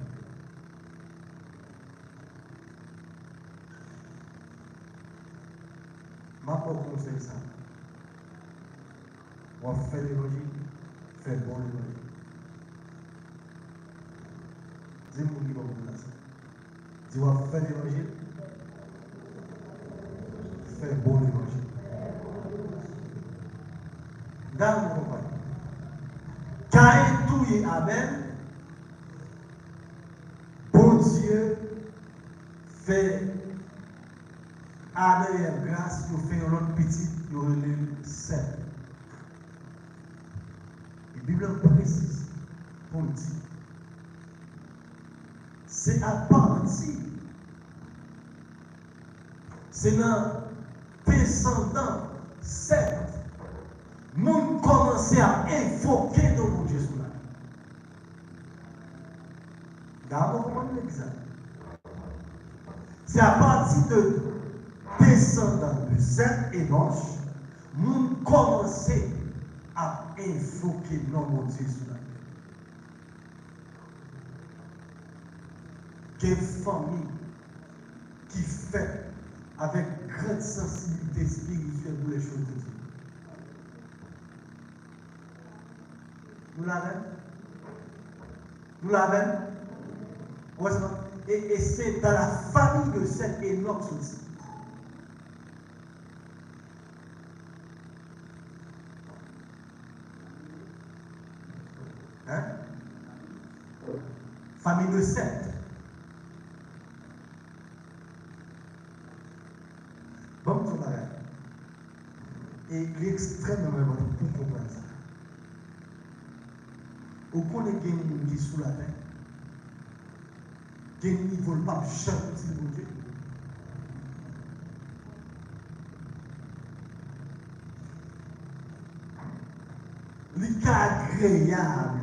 Ma propre conseil ça. On va faire l'évangile, faire bon l'évangile. Dis-moi qui va vous dire ça. Tu vas faire l'évangile, faire bon l'évangile. Dans mon compagnon. Caïn tout et Abel, bon Dieu fait Adam et Ève grâce, il fait un autre petit, il relève Seth. La Bible précise pour dire, c'est à partir, c'est dans descendant Seth, nous commençons à invoquer notre Dieu sur la terre. D'abord, comment l'examen? C'est à partir de descendant de Seth et Enoch, nous commençons à invoquer notre Dieu sur la terre. Quelle famille qui fait avec grande sensibilité spirituelle pour les choses de Dieu. Nous l'avons? Nous l'avons? Et c'est dans la famille de Seth et Enoch aussi. Hein? Famille de Seth. Bon, tu vas. Et l'extrêmement important pour comprendre ça. Au connaît qu'il y a une qui sous la terre, qu'il ne vole pas chanter mon Dieu. C'est agréable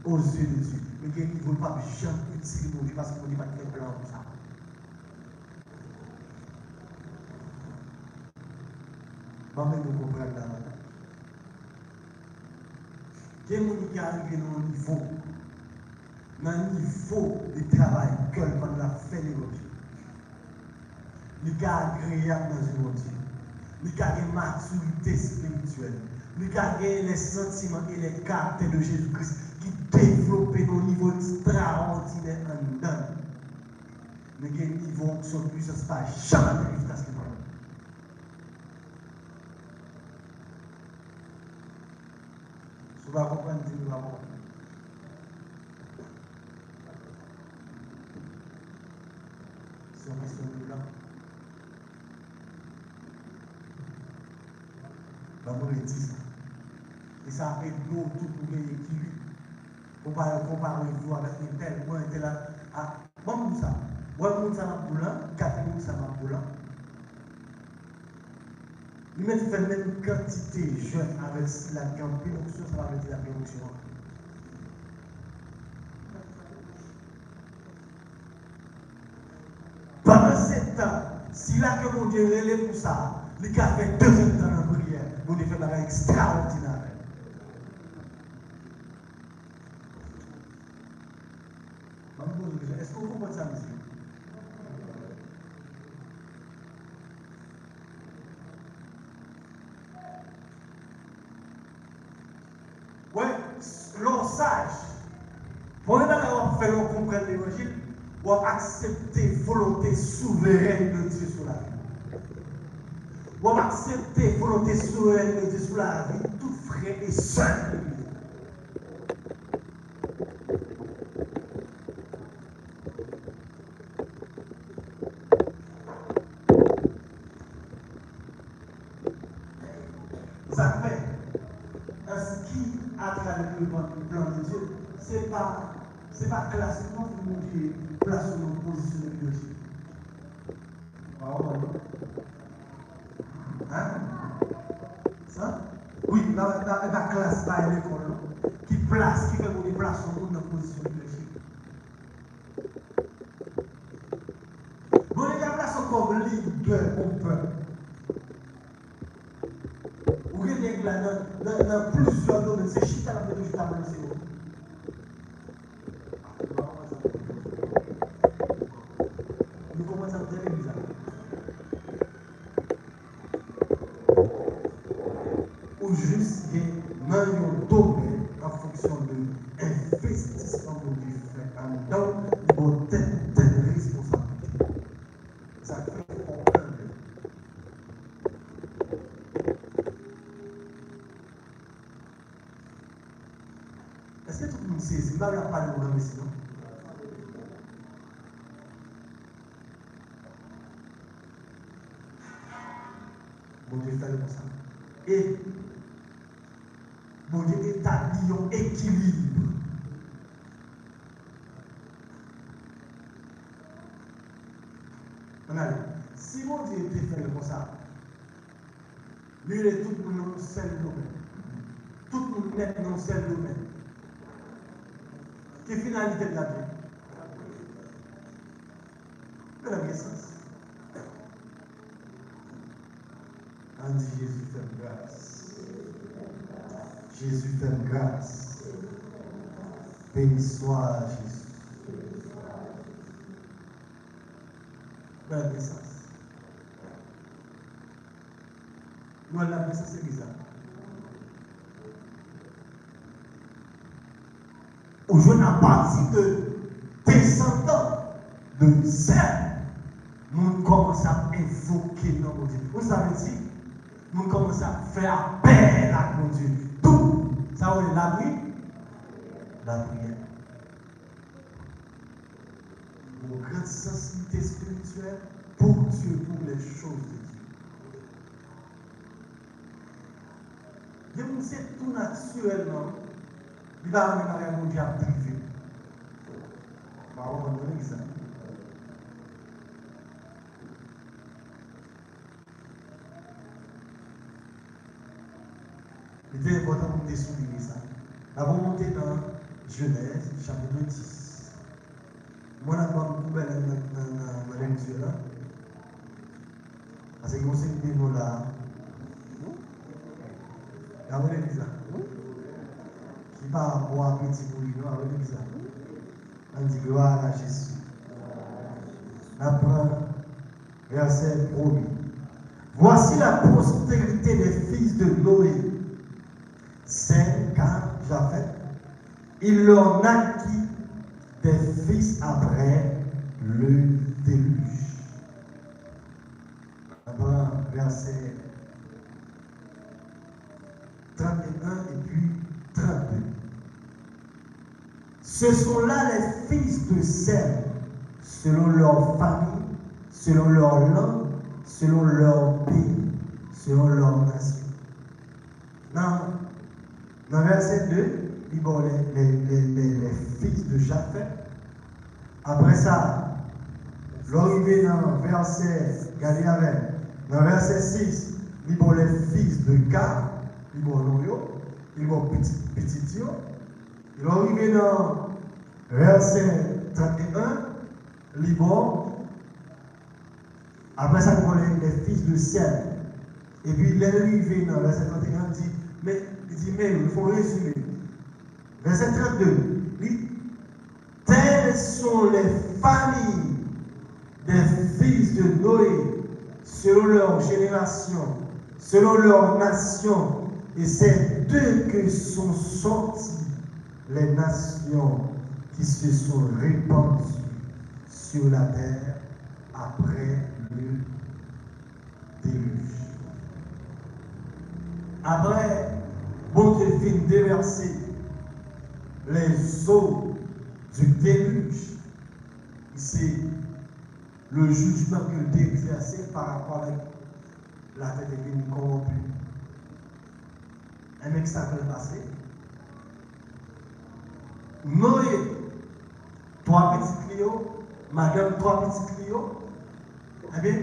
aux yeux de Dieu, mais qu'il ne vole pas chanter mon Dieu parce qu'on n'est pas très blanc comme ça. Moi-même, je comprends davantage. Quel est le qui arrive dans le niveau de travail que l'on a fait de l'autre. Il est agréable dans une autre. Il a une maturité spirituelle. Il a les sentiments et les caractères de Jésus-Christ qui développent au niveau extraordinaire en dedans. Mais il y a un niveau où son puissance pas jamais jusqu'à ce moment. Tu vas comprendre, tu vas comprendre. C'est un reste là. Nous le disons. Et ça fait nous tout pour équilibre. On va comparer vous avec un tel, moi, un tel là. Ah, bon, ça. Moi, ça m'a boulé, 4 minutes, ça m'a boulé. Il m'a fait même quantité jeune avec la péroxure, ça va dire la péroxure. Pendant cette là que mon Dieu relève pour ça, il a fait 2 ans dans la prière. Mon Dieu fait un travail extraordinaire. Est-ce que vous comprenez ça, monsieur? Ouais, l'on sage. Pour ne pas faire comprendre l'évangile, ou accepter la volonté souveraine de Dieu sur la vie. Ou accepter la volonté souveraine de Dieu sur la vie, tout frère et seul. Ça fait, ce qui a travers le plan de Dieu, ce n'est pas classiquement pour nous dire place sur notre position de biologie. Hein? Ça? Oui, la classe à l'école, qui fait qu'on déplace sur notre position de biologie. Bon, les gars, place comme leader au peuple. Ou bien dans plusieurs domaines, c'est chita la méthode chita dans le. Nous commençons à dire bizarre. Ou juste dans un domaine en fonction de l'investissement que vous faites dans vos têtes de responsabilité. Ça fait comprendre. Est-ce que tout le monde sait? Il ne va pas de programme ici, non? Bon Dieu fait comme ça. Et bon Dieu établit un équilibre. Si mon Dieu était fait comme ça, lui est tout le monde dans un seul domaine. Tout le monde est dans un seul domaine. Quelle finalité de la vie? De la naissance. On dit Jésus fait grâce. Jésus fait grâce. Béni soit Jésus. De la naissance. Nous, la naissance, c'est bizarre. Aujourd'hui, à partir de descendants de Sèvres, nous commençons à invoquer notre Dieu. Vous savez dire, nous commençons à faire appel à notre Dieu. Tout, ça veut dire la prière. La prière. Une grande sensibilité spirituelle pour Dieu, pour les choses de Dieu. Dieu nous sait tout naturellement. Il va amener un monde à privé. On va donner un exemple. Il était important pour nous souligner ça. Nous avons monté dans Genèse, chapitre 10. Moi, je vais vous couper dans la lecture là. Parce que vous savez que nous là. Vous avez ça. Qui part boire petit pour lui, vous avez ça. On dit gloire à Jésus. Après, verset 1. Voici la postérité des fils de Noé. C'est quand Japhet, il leur naquit des fils après le déluge. Après, verset 31 et puis 32. Ce sont là les fils de Sem, selon leur famille, selon leur langue, selon leur pays, selon leur nation. Dans verset 2, il y a les fils de Japhet. Après ça, l'arrivée dans verset, regardez avec, dans verset 6, il y a les fils de Ka, il y a Noyo, il y a petit Dio. Il est arrivé dans verset 31, il y a Après ça, on connaît les fils de Sem. Et puis, l'arrivée dans verset 31 dit, mais il faut résumer. Verset 32, dit, telles sont les familles des fils de Noé, selon leur génération, selon leur nation, et c'est d'eux que sont sorties les nations qui se sont répandues sur la terre après le déluge. Après, bon Dieu fin déverser les eaux du déluge, c'est le jugement que Dieu exerçait par rapport à la terre devenue corrompue. Un mec ça peut passer. Noé, 3 petits Clio, madame 3 petits Clio, eh bien,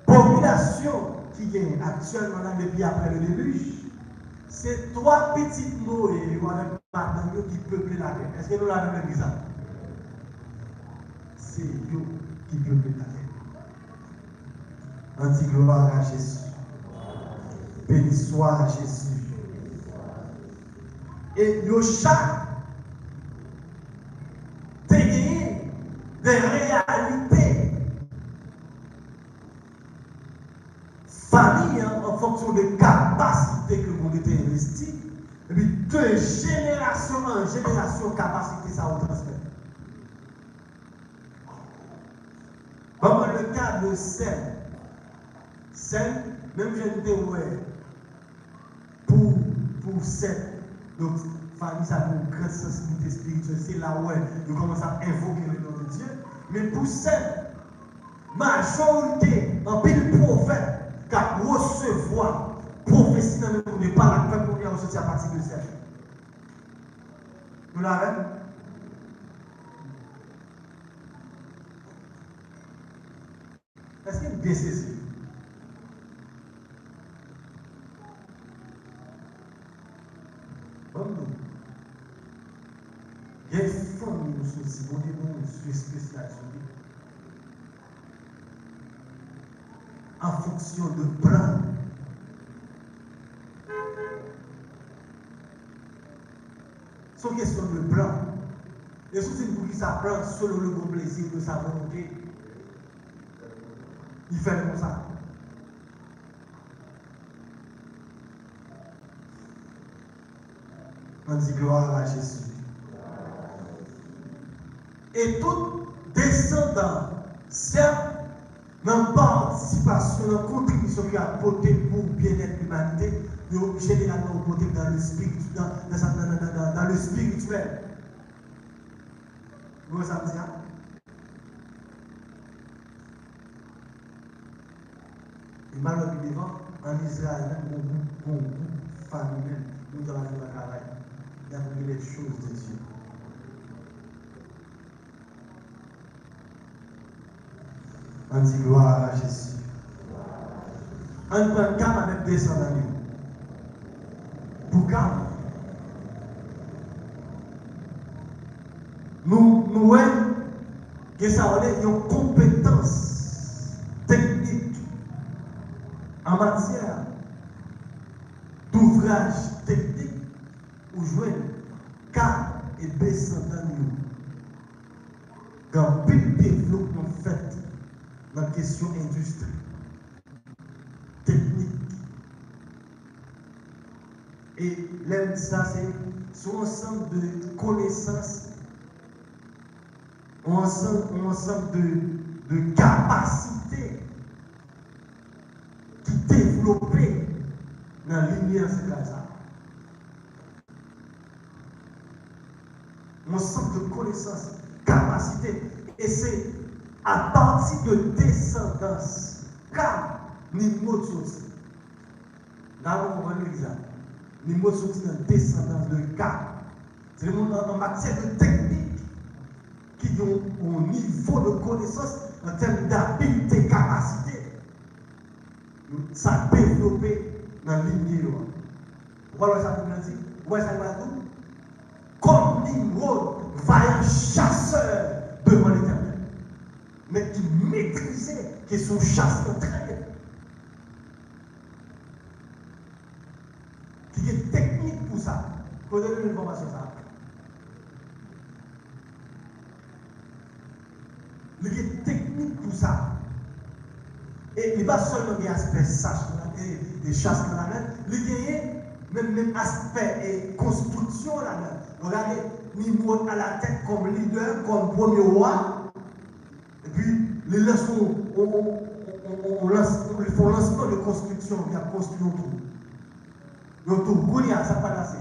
population qui est actuellement là depuis après le déluge, c'est 3 petites Noé madame qui peuplent la terre. Est-ce que nous l'avons vu ça? C'est eux qui peuplent la terre. Anti-gloire à Jésus. Béni soit Jésus. Et le chat des réalités famille en fonction des capacités que vous avez investies, et puis de génération en génération, capacité ça vous transmet. Comme le cas de Sem, même j'ai dit ouais, pour cette famille, ça a une grande sensibilité spirituelle, c'est là où ils commencent à invoquer le nom de Dieu. Mais pour cette majorité, en pile prophète, qui a recevoir prophétie dans le monde, pas la peuple qu'on a ressorti à partir de Sem. Nous l'avons? Est-ce qu'il y a une bien saisi? Il y a une famille nous souci, on est bon, je suis spécial en fonction de plan. Sans question de plan. Et surtout pour qui ça prend selon le bon plaisir de sa volonté. Il fait comme ça. On dit gloire à Jésus. Et tout descendant, certes, dans participation, dans contribution qu'il a apporté pour bien-être de l'humanité, généralement apporté dans le spirituel. Vous savez ça? Et malheureusement, en Israël, on famille, nous avons le travail, d'apprendre les choses de Dieu. On dit gloire à Jésus. On prend calme avec descendants. Pour calme. Nous voyons que ça a une compétence technique en matière d'ouvrage technique où jouer calme et descendants. Dans le développement fait dans la question industrie, technique. Et l'aide, ça, c'est un ensemble de connaissances, un ensemble de capacités qui développées dans la lumière de ça. Un ensemble de connaissances, capacités. Et c'est à partir de descendance, car Nimrod aussi. Là, on va voir l'exemple. Nimrod sorti dans descendance de car. C'est le monde en matière de technique qui ont un niveau de connaissance en termes d'habileté, capacité. Ça a développé dans la lignée. Voilà ça nous dit. Voilà ça nous dit. Comme Nimrod, vaillant chasseur devant l'Éternel. Mais qui maîtriser, qui sont chasse de train. Qui est technique pour ça. Pour donner l'information ça. Il y a technique pour ça. Et il n'y a pas seulement des aspects des chasses dans la main, il y a même aspect et construction là main. Regardez, Nimrod à la tête comme leader, comme premier roi. Et puis, les leçons, ils font lancement de construction, il y a construit un tour. Goliath, ça n'a pas passé.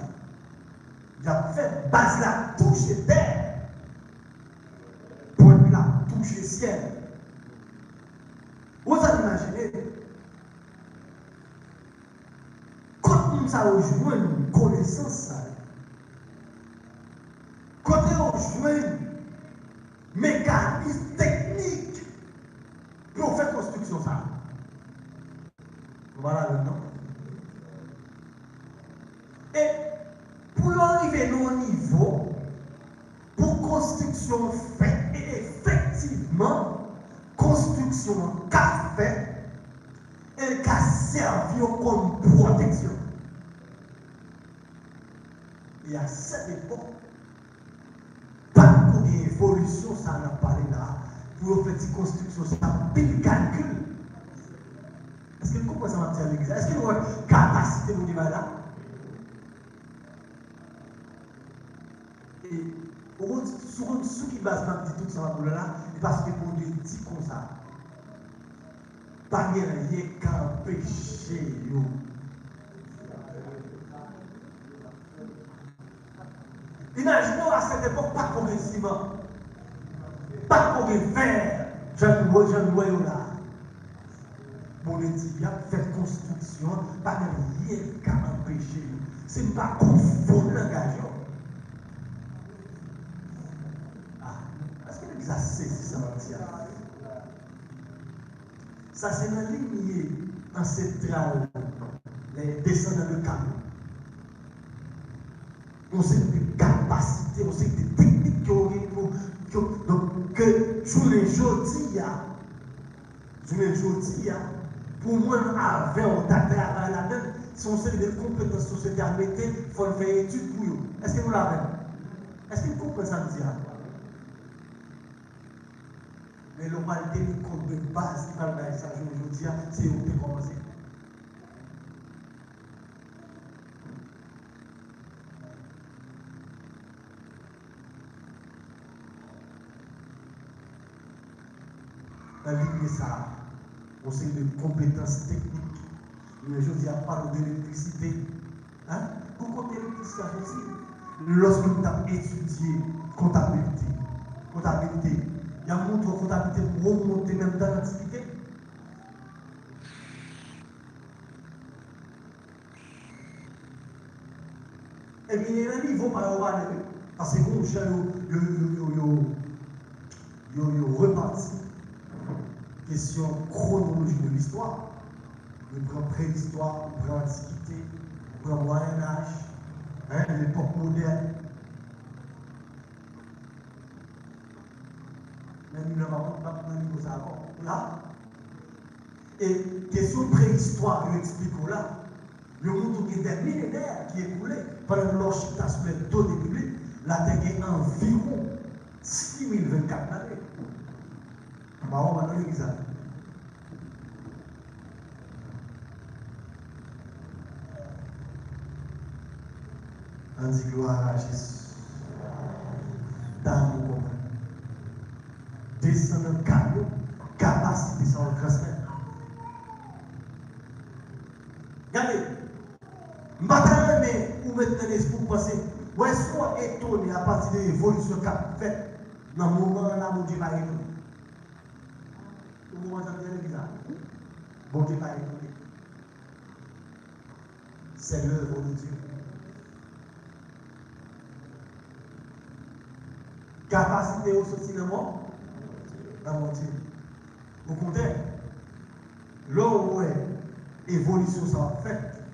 Il a fait base là, toucher terre. Pointe là, toucher ciel. Vous avez imaginé, quand nous avons joué une connaissance, quand nous avons joué un mécanisme technique pour faire construction ça. Voilà le nom. Et pour arriver à nos niveaux, pour construction faite, et effectivement, construction qu'a fait, elle a servi comme protection. Et à cette époque, pas pour une évolution, ça n'a pas là, pour faire une construction, ça n'a pas de calcul. Est-ce que vous comprenez ça à l'église? Est-ce que vous avez une capacité de dire là? Et sur ce qui base dans tout ça, là, parce que pour dire comme ça, pas rien qu'un péché. Imaginons à cette époque, pas progressivement, pas pour les faire, j'en vois là. Bon, les dit, fait construction, pas rien qu'un péché. C'est pas confondre l'engagement. Est-ce que l'église a saisi ça entière? Ça, c'est la lignée ancestrale, les descendants de Canon. On sait des capacités, on sait des techniques que sous les jeudis, pour moi, avec on t'a à la même, si on sait des compétences sociétés à mettre, il faut faire une étude pour eux. Est-ce que vous l'avez? Est-ce que vous comprenez ça me dire? Mais le mal technique comme de base qui parle de ça aujourd'hui, c'est où tu commencé. Dans l'idée ça, on sait des compétences techniques. Mais aujourd'hui, on parle d'électricité. Hein? Pourquoi l'électricité aussi? Lorsque nous avons étudié comptabilité, il y a un monde de comptabilité pour remonter même dans l'antiquité. Et bien, il y a un niveau par rapport à parce que comme j'ai reparti question chronologique de l'histoire, le grand préhistoire, le grand antiquité, le grand Moyen-Âge, l'époque moderne. Mais nous n'avons pas de niveau ça encore. Là, et question préhistoire, je l'explique là. Le monde qui est des millénaires qui est écoulé pendant l'architecture sur les données publiques, la Terre est environ 6024 années. On va donner l'exemple. On dit gloire à Jésus. Dans nos communs. Descendant de camion, capacité sans le transmettre. Regardez, maintenant, vous mettez l'esprit pour penser, vous êtes soit étonné à partir de l'évolution qu'a faite dans le moment là où Dieu va étonner. Vous m'entendez bizarre? Bon Dieu va étonner. C'est l'œuvre de Dieu. Capacité aussi dans mon Dieu. Au contraire, là où l'évolution sera faite,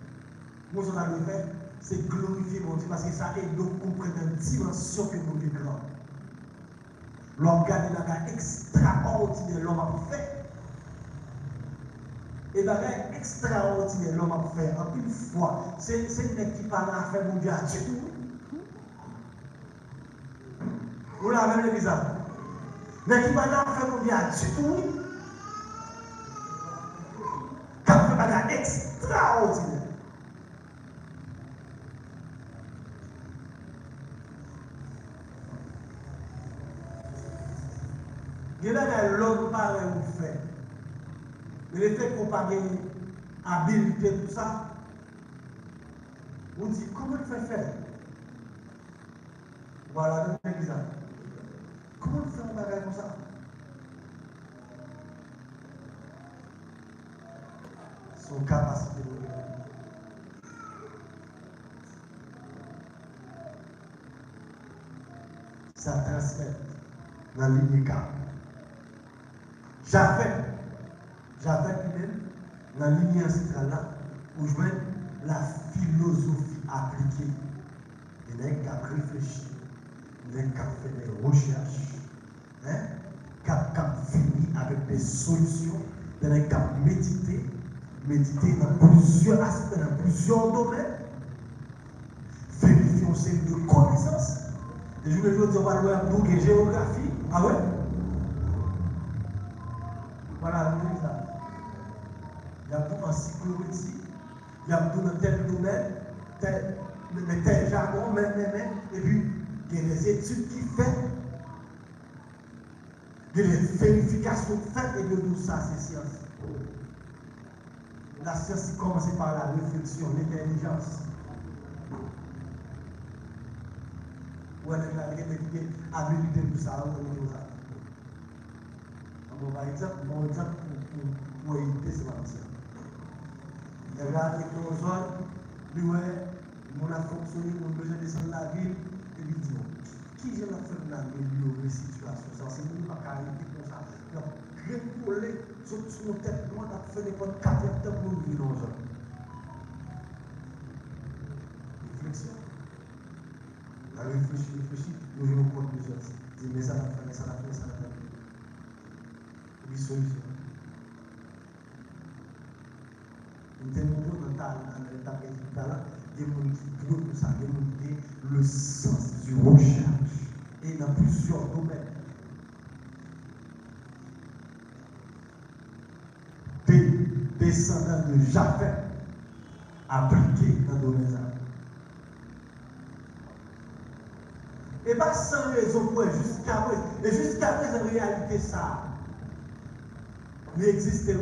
nous allons le faire, c'est glorifier mon Dieu parce que ça aide nous à comprendre une dimension que mon Dieu est grand. L'homme garde la bagaille extraordinaire, l'homme a fait. Et la bagaille extraordinaire, l'homme a fait. En une fois, c'est une qui parle à faire mon Dieu à tout. Vous l'avez vu, l'église. Mais qui parle à faire mon Dieu à tout. Qui a fait une bagaille extraordinaire. Il y a l'homme pareil vous fait. Mais le fait qu'on parle d'habilité, tout ça, vous dites comment il fait faire? Voilà l'exemple. Comment il fait un bagage comme ça? Son capacité de ça transmet dans l'unique. J'avais lui-même, dans la ligne ancestrale là, où je vois la philosophie appliquée. Il y a qui a réfléchi, il y a qui a fait des recherches, qui a fini avec des solutions, il y a qui a médité dans plusieurs aspects, dans plusieurs domaines, vérifier une série de connaissances. Et je veux dire, on va voir la géographie. Ah ouais? Voilà, vous ça. Il y a tout en sécurité, il y a tout dans tel domaine, tel jargon, et puis il y a des études qui font, il y a des vérifications faites, et de tout ça, c'est science. La science commence par la réflexion, l'intelligence. Ou avec la réalité, habilité, tout ça, tout ça. Par exemple, mon exemple pour éviter ce matin. Il y a avec nos zones, lui, on a fonctionné, on a besoin de descendre la ville, et lui dit, qui j'ai la fait dans la situation? Ça, c'est nous, pas carré, comme ça. Il a récollé sur nos têtes, nous, on a fait des bonnes 4 hectares pour nous vivre dans nos zones. Réflexion. On a réfléchi, nous venons compte des autres. Dit, mais ça l'a fait, ça l'a fait, ça l'a fait. Oui, solution. Nous démontrons dans l'état là, des gens qui ont ça, démontrer le sens du recherche et dans plusieurs domaines. Des descendants de Japheth appliqués dans le domaine. Et pas sans raison pour jusqu'à présent. Et jusqu'à présent, en réalité, ça n'existe pas.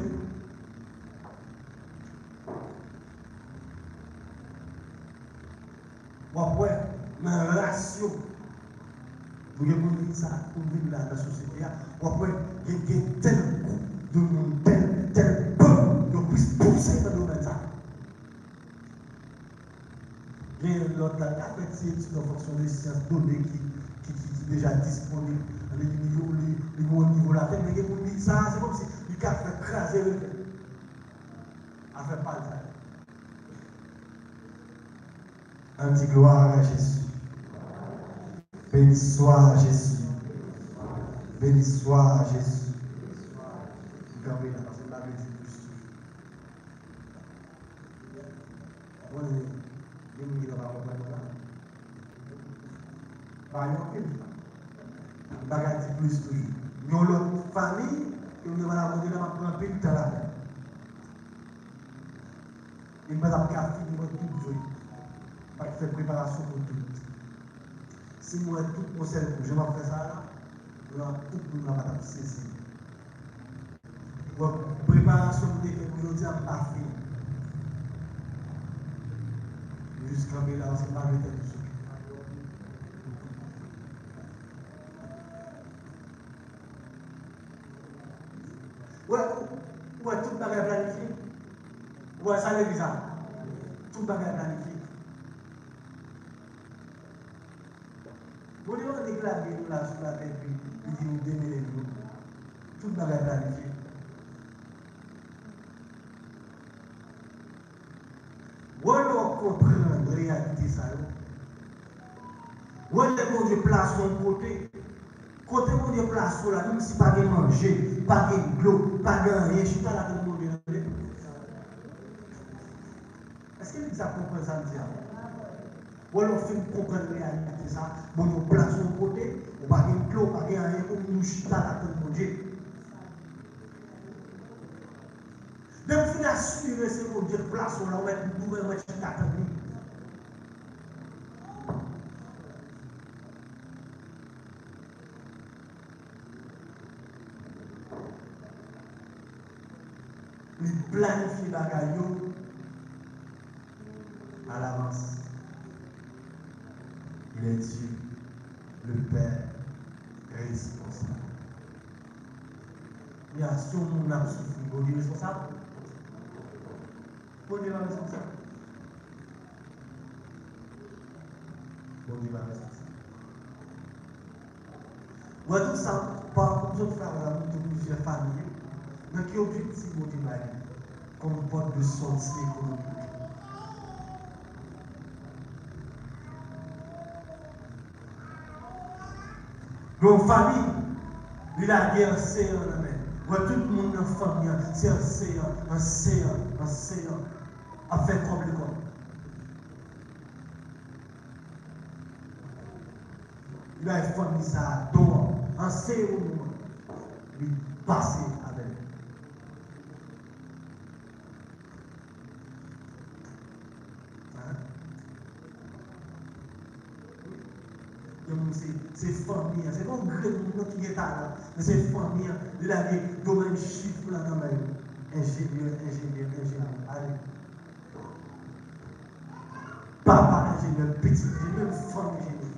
Après, dans la relation, vous avez dit ça, pour vivre dans la société, après, il y a tel groupe de monde, tel peuple, qui puisse pousser dans le domaine. Il y a l'autre qui a fait des études en fonction des sciences données qui est déjà disponible à le niveau de la terre, mais il y a des gens ça, c'est comme si il a fait craser le fait. Il a fait pas le faire. On dit gloire à Jésus. Béni soit Jésus. Béni soit Jésus. Fermez là, parce que là, je dis plus. On est qui ne va pas là. Par exemple, bagage plus toujours. Nous avons l'autre famille, et on va la monter dans un peu de temps là. Il va la faire finir tout jouer. Pas faire préparation pour tout. Si moi, tout mon cerveau, je vais faire ça là, tout le monde va saisir. Préparation pour les gens pas fini. Jusqu'à là, c'est pas le temps. Ouais, tout le monde est planifié. Ouais, ça l'est bizarre. Tout le monde est planifié. Vous devez déclarer nous là sur la terre, puis il dit nous démêler nous. Tout le monde est planifié. Vous devez comprendre la réalité, ça. Vous devez Dieu place son côté. Côté où il y a place là, même si pas de manger, pas de l'eau, pas de rien, je suis pas là pour mourir. Est-ce que vous comprenez ça? Ou alors, il faut comprendre la réalité ça. Bon, on place de côté, on pas de l'eau, pas de rien, on nous chute là pour manger. Même si on assure, c'est pour dire place là, on va être nous, on va être là pour nous. Il planifie la gaillot à l'avance. Il est Dieu, le Père responsable. Il y a si on a souffert, on est responsable. On est responsable. On est responsable. Moi, tout ça, par contre, je fais plusieurs familles. Mais qui objectif on dit comme porte de sortie économique. Donc, famille, il a dit un séant dans la main. Tout le monde dans la famille, c'est un séant, a fait comme le corps. Il a une famille, ça dehors, un séant, il passe avec. C'est famille, c'est pas un grand monde qui est là, mais c'est famille, il a des domaines chiffres là dans ingénieur. Allez. Papa ingénieur, petit ingénieur, femme ingénieur.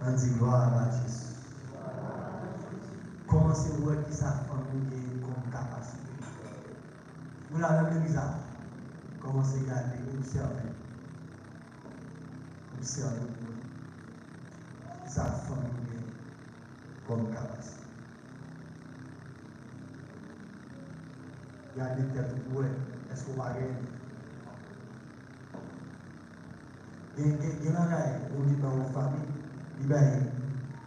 On dit gloire à Jésus. Comment c'est vrai que sa famille comme capacité? Vous l'avez l'église, commencez à garder, observer. Sa famille comme capacité. Gardez tête pour est-ce qu'on va gagner? Il y a un gars, on dit dans la famille, il y a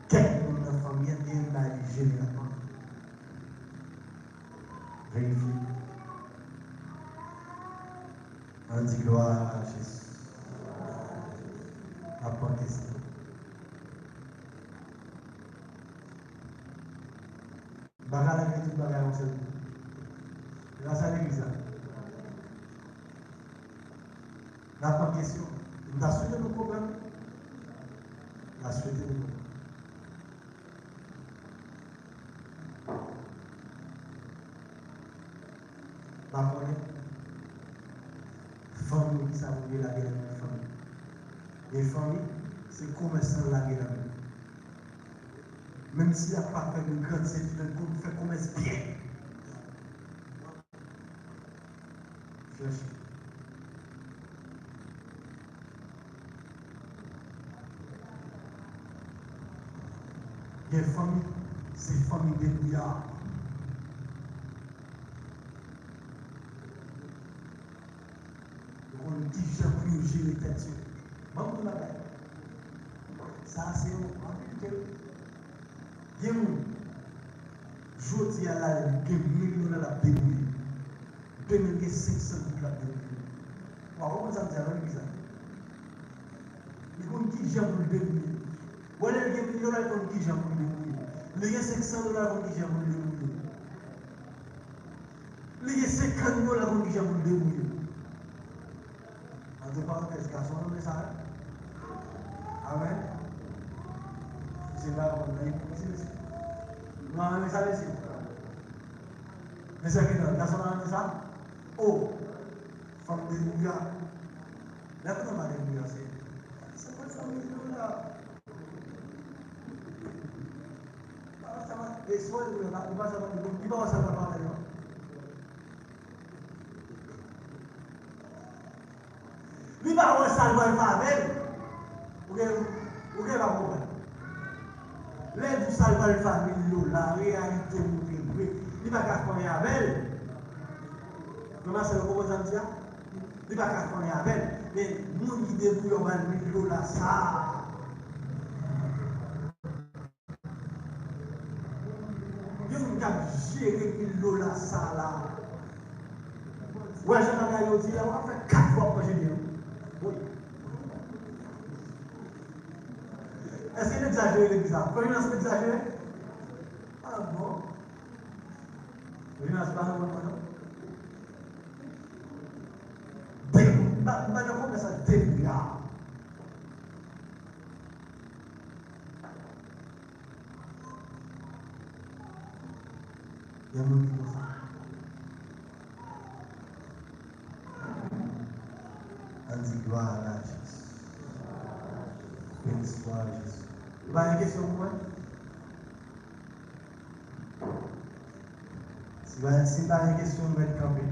quelques monde dans la famille, il y a un généralement. Vérifiez. On dit gloire à Jésus. Après question. Bagarre la critique, bagarre au cerveau. Grâce à l'église. La première question. Vous avez souhaité nos problèmes? Vous avez souhaité nos problèmes. Par contre, famille, ça veut dire la guerre de la famille. Les familles, c'est commerçant la guerre. Même s'il n'y a pas fait de grande études, il fait commerce bien. Cherchez. Les familles, c'est famille des milliards. On dit j'ai pu gérer tête. Bon, la bête. Ça, c'est un peu. Il y a un je dis à la il y a 1 million de la débrouille. 2500 de la débrouille. Comment ça me dit à l'église? Il y a un qui j'ai pour le débrouiller. Voilà, il y a 1 million de qui j'ai pour le débrouiller. Il y a 500 $ qui j'ai pour le débrouiller. Il y a 50 $ qui j'ai pour le débrouiller. Entre parenthèses, garçon, on met ça. Amen. C'est là où on a ici. Non, on met ça ici. Mais c'est que non, garçon, on met ça. Oh, femme de Nougat. Là, comment on va les Nougat? C'est pas ça, mais là. Et soit il va savoir, il va savoir parler. Il va avoir ça dans le favelle. Vous avez pas compris. L'aide du salva le famille, la réalité montrée, il va faire avec elle. Comment c'est le comment ça me dit? Il va pas qu'on est avec, mais nous qui débrouillons 20 000 $, ça. Nous avons géré 1 000 $, ça là. Ouais, j'en ai dit, on va faire 4 fois pour gérer. Oui. Est-ce qu'il exagère l'église? Quand il a exagéré? Ah bon? Il n'a pas de ça débrouille. Il y a un autre qui ça. On dit gloire à Jésus. Béni soit Jésus. Il va y avoir une question pour moi? Si vous avez une question, vous allez camper.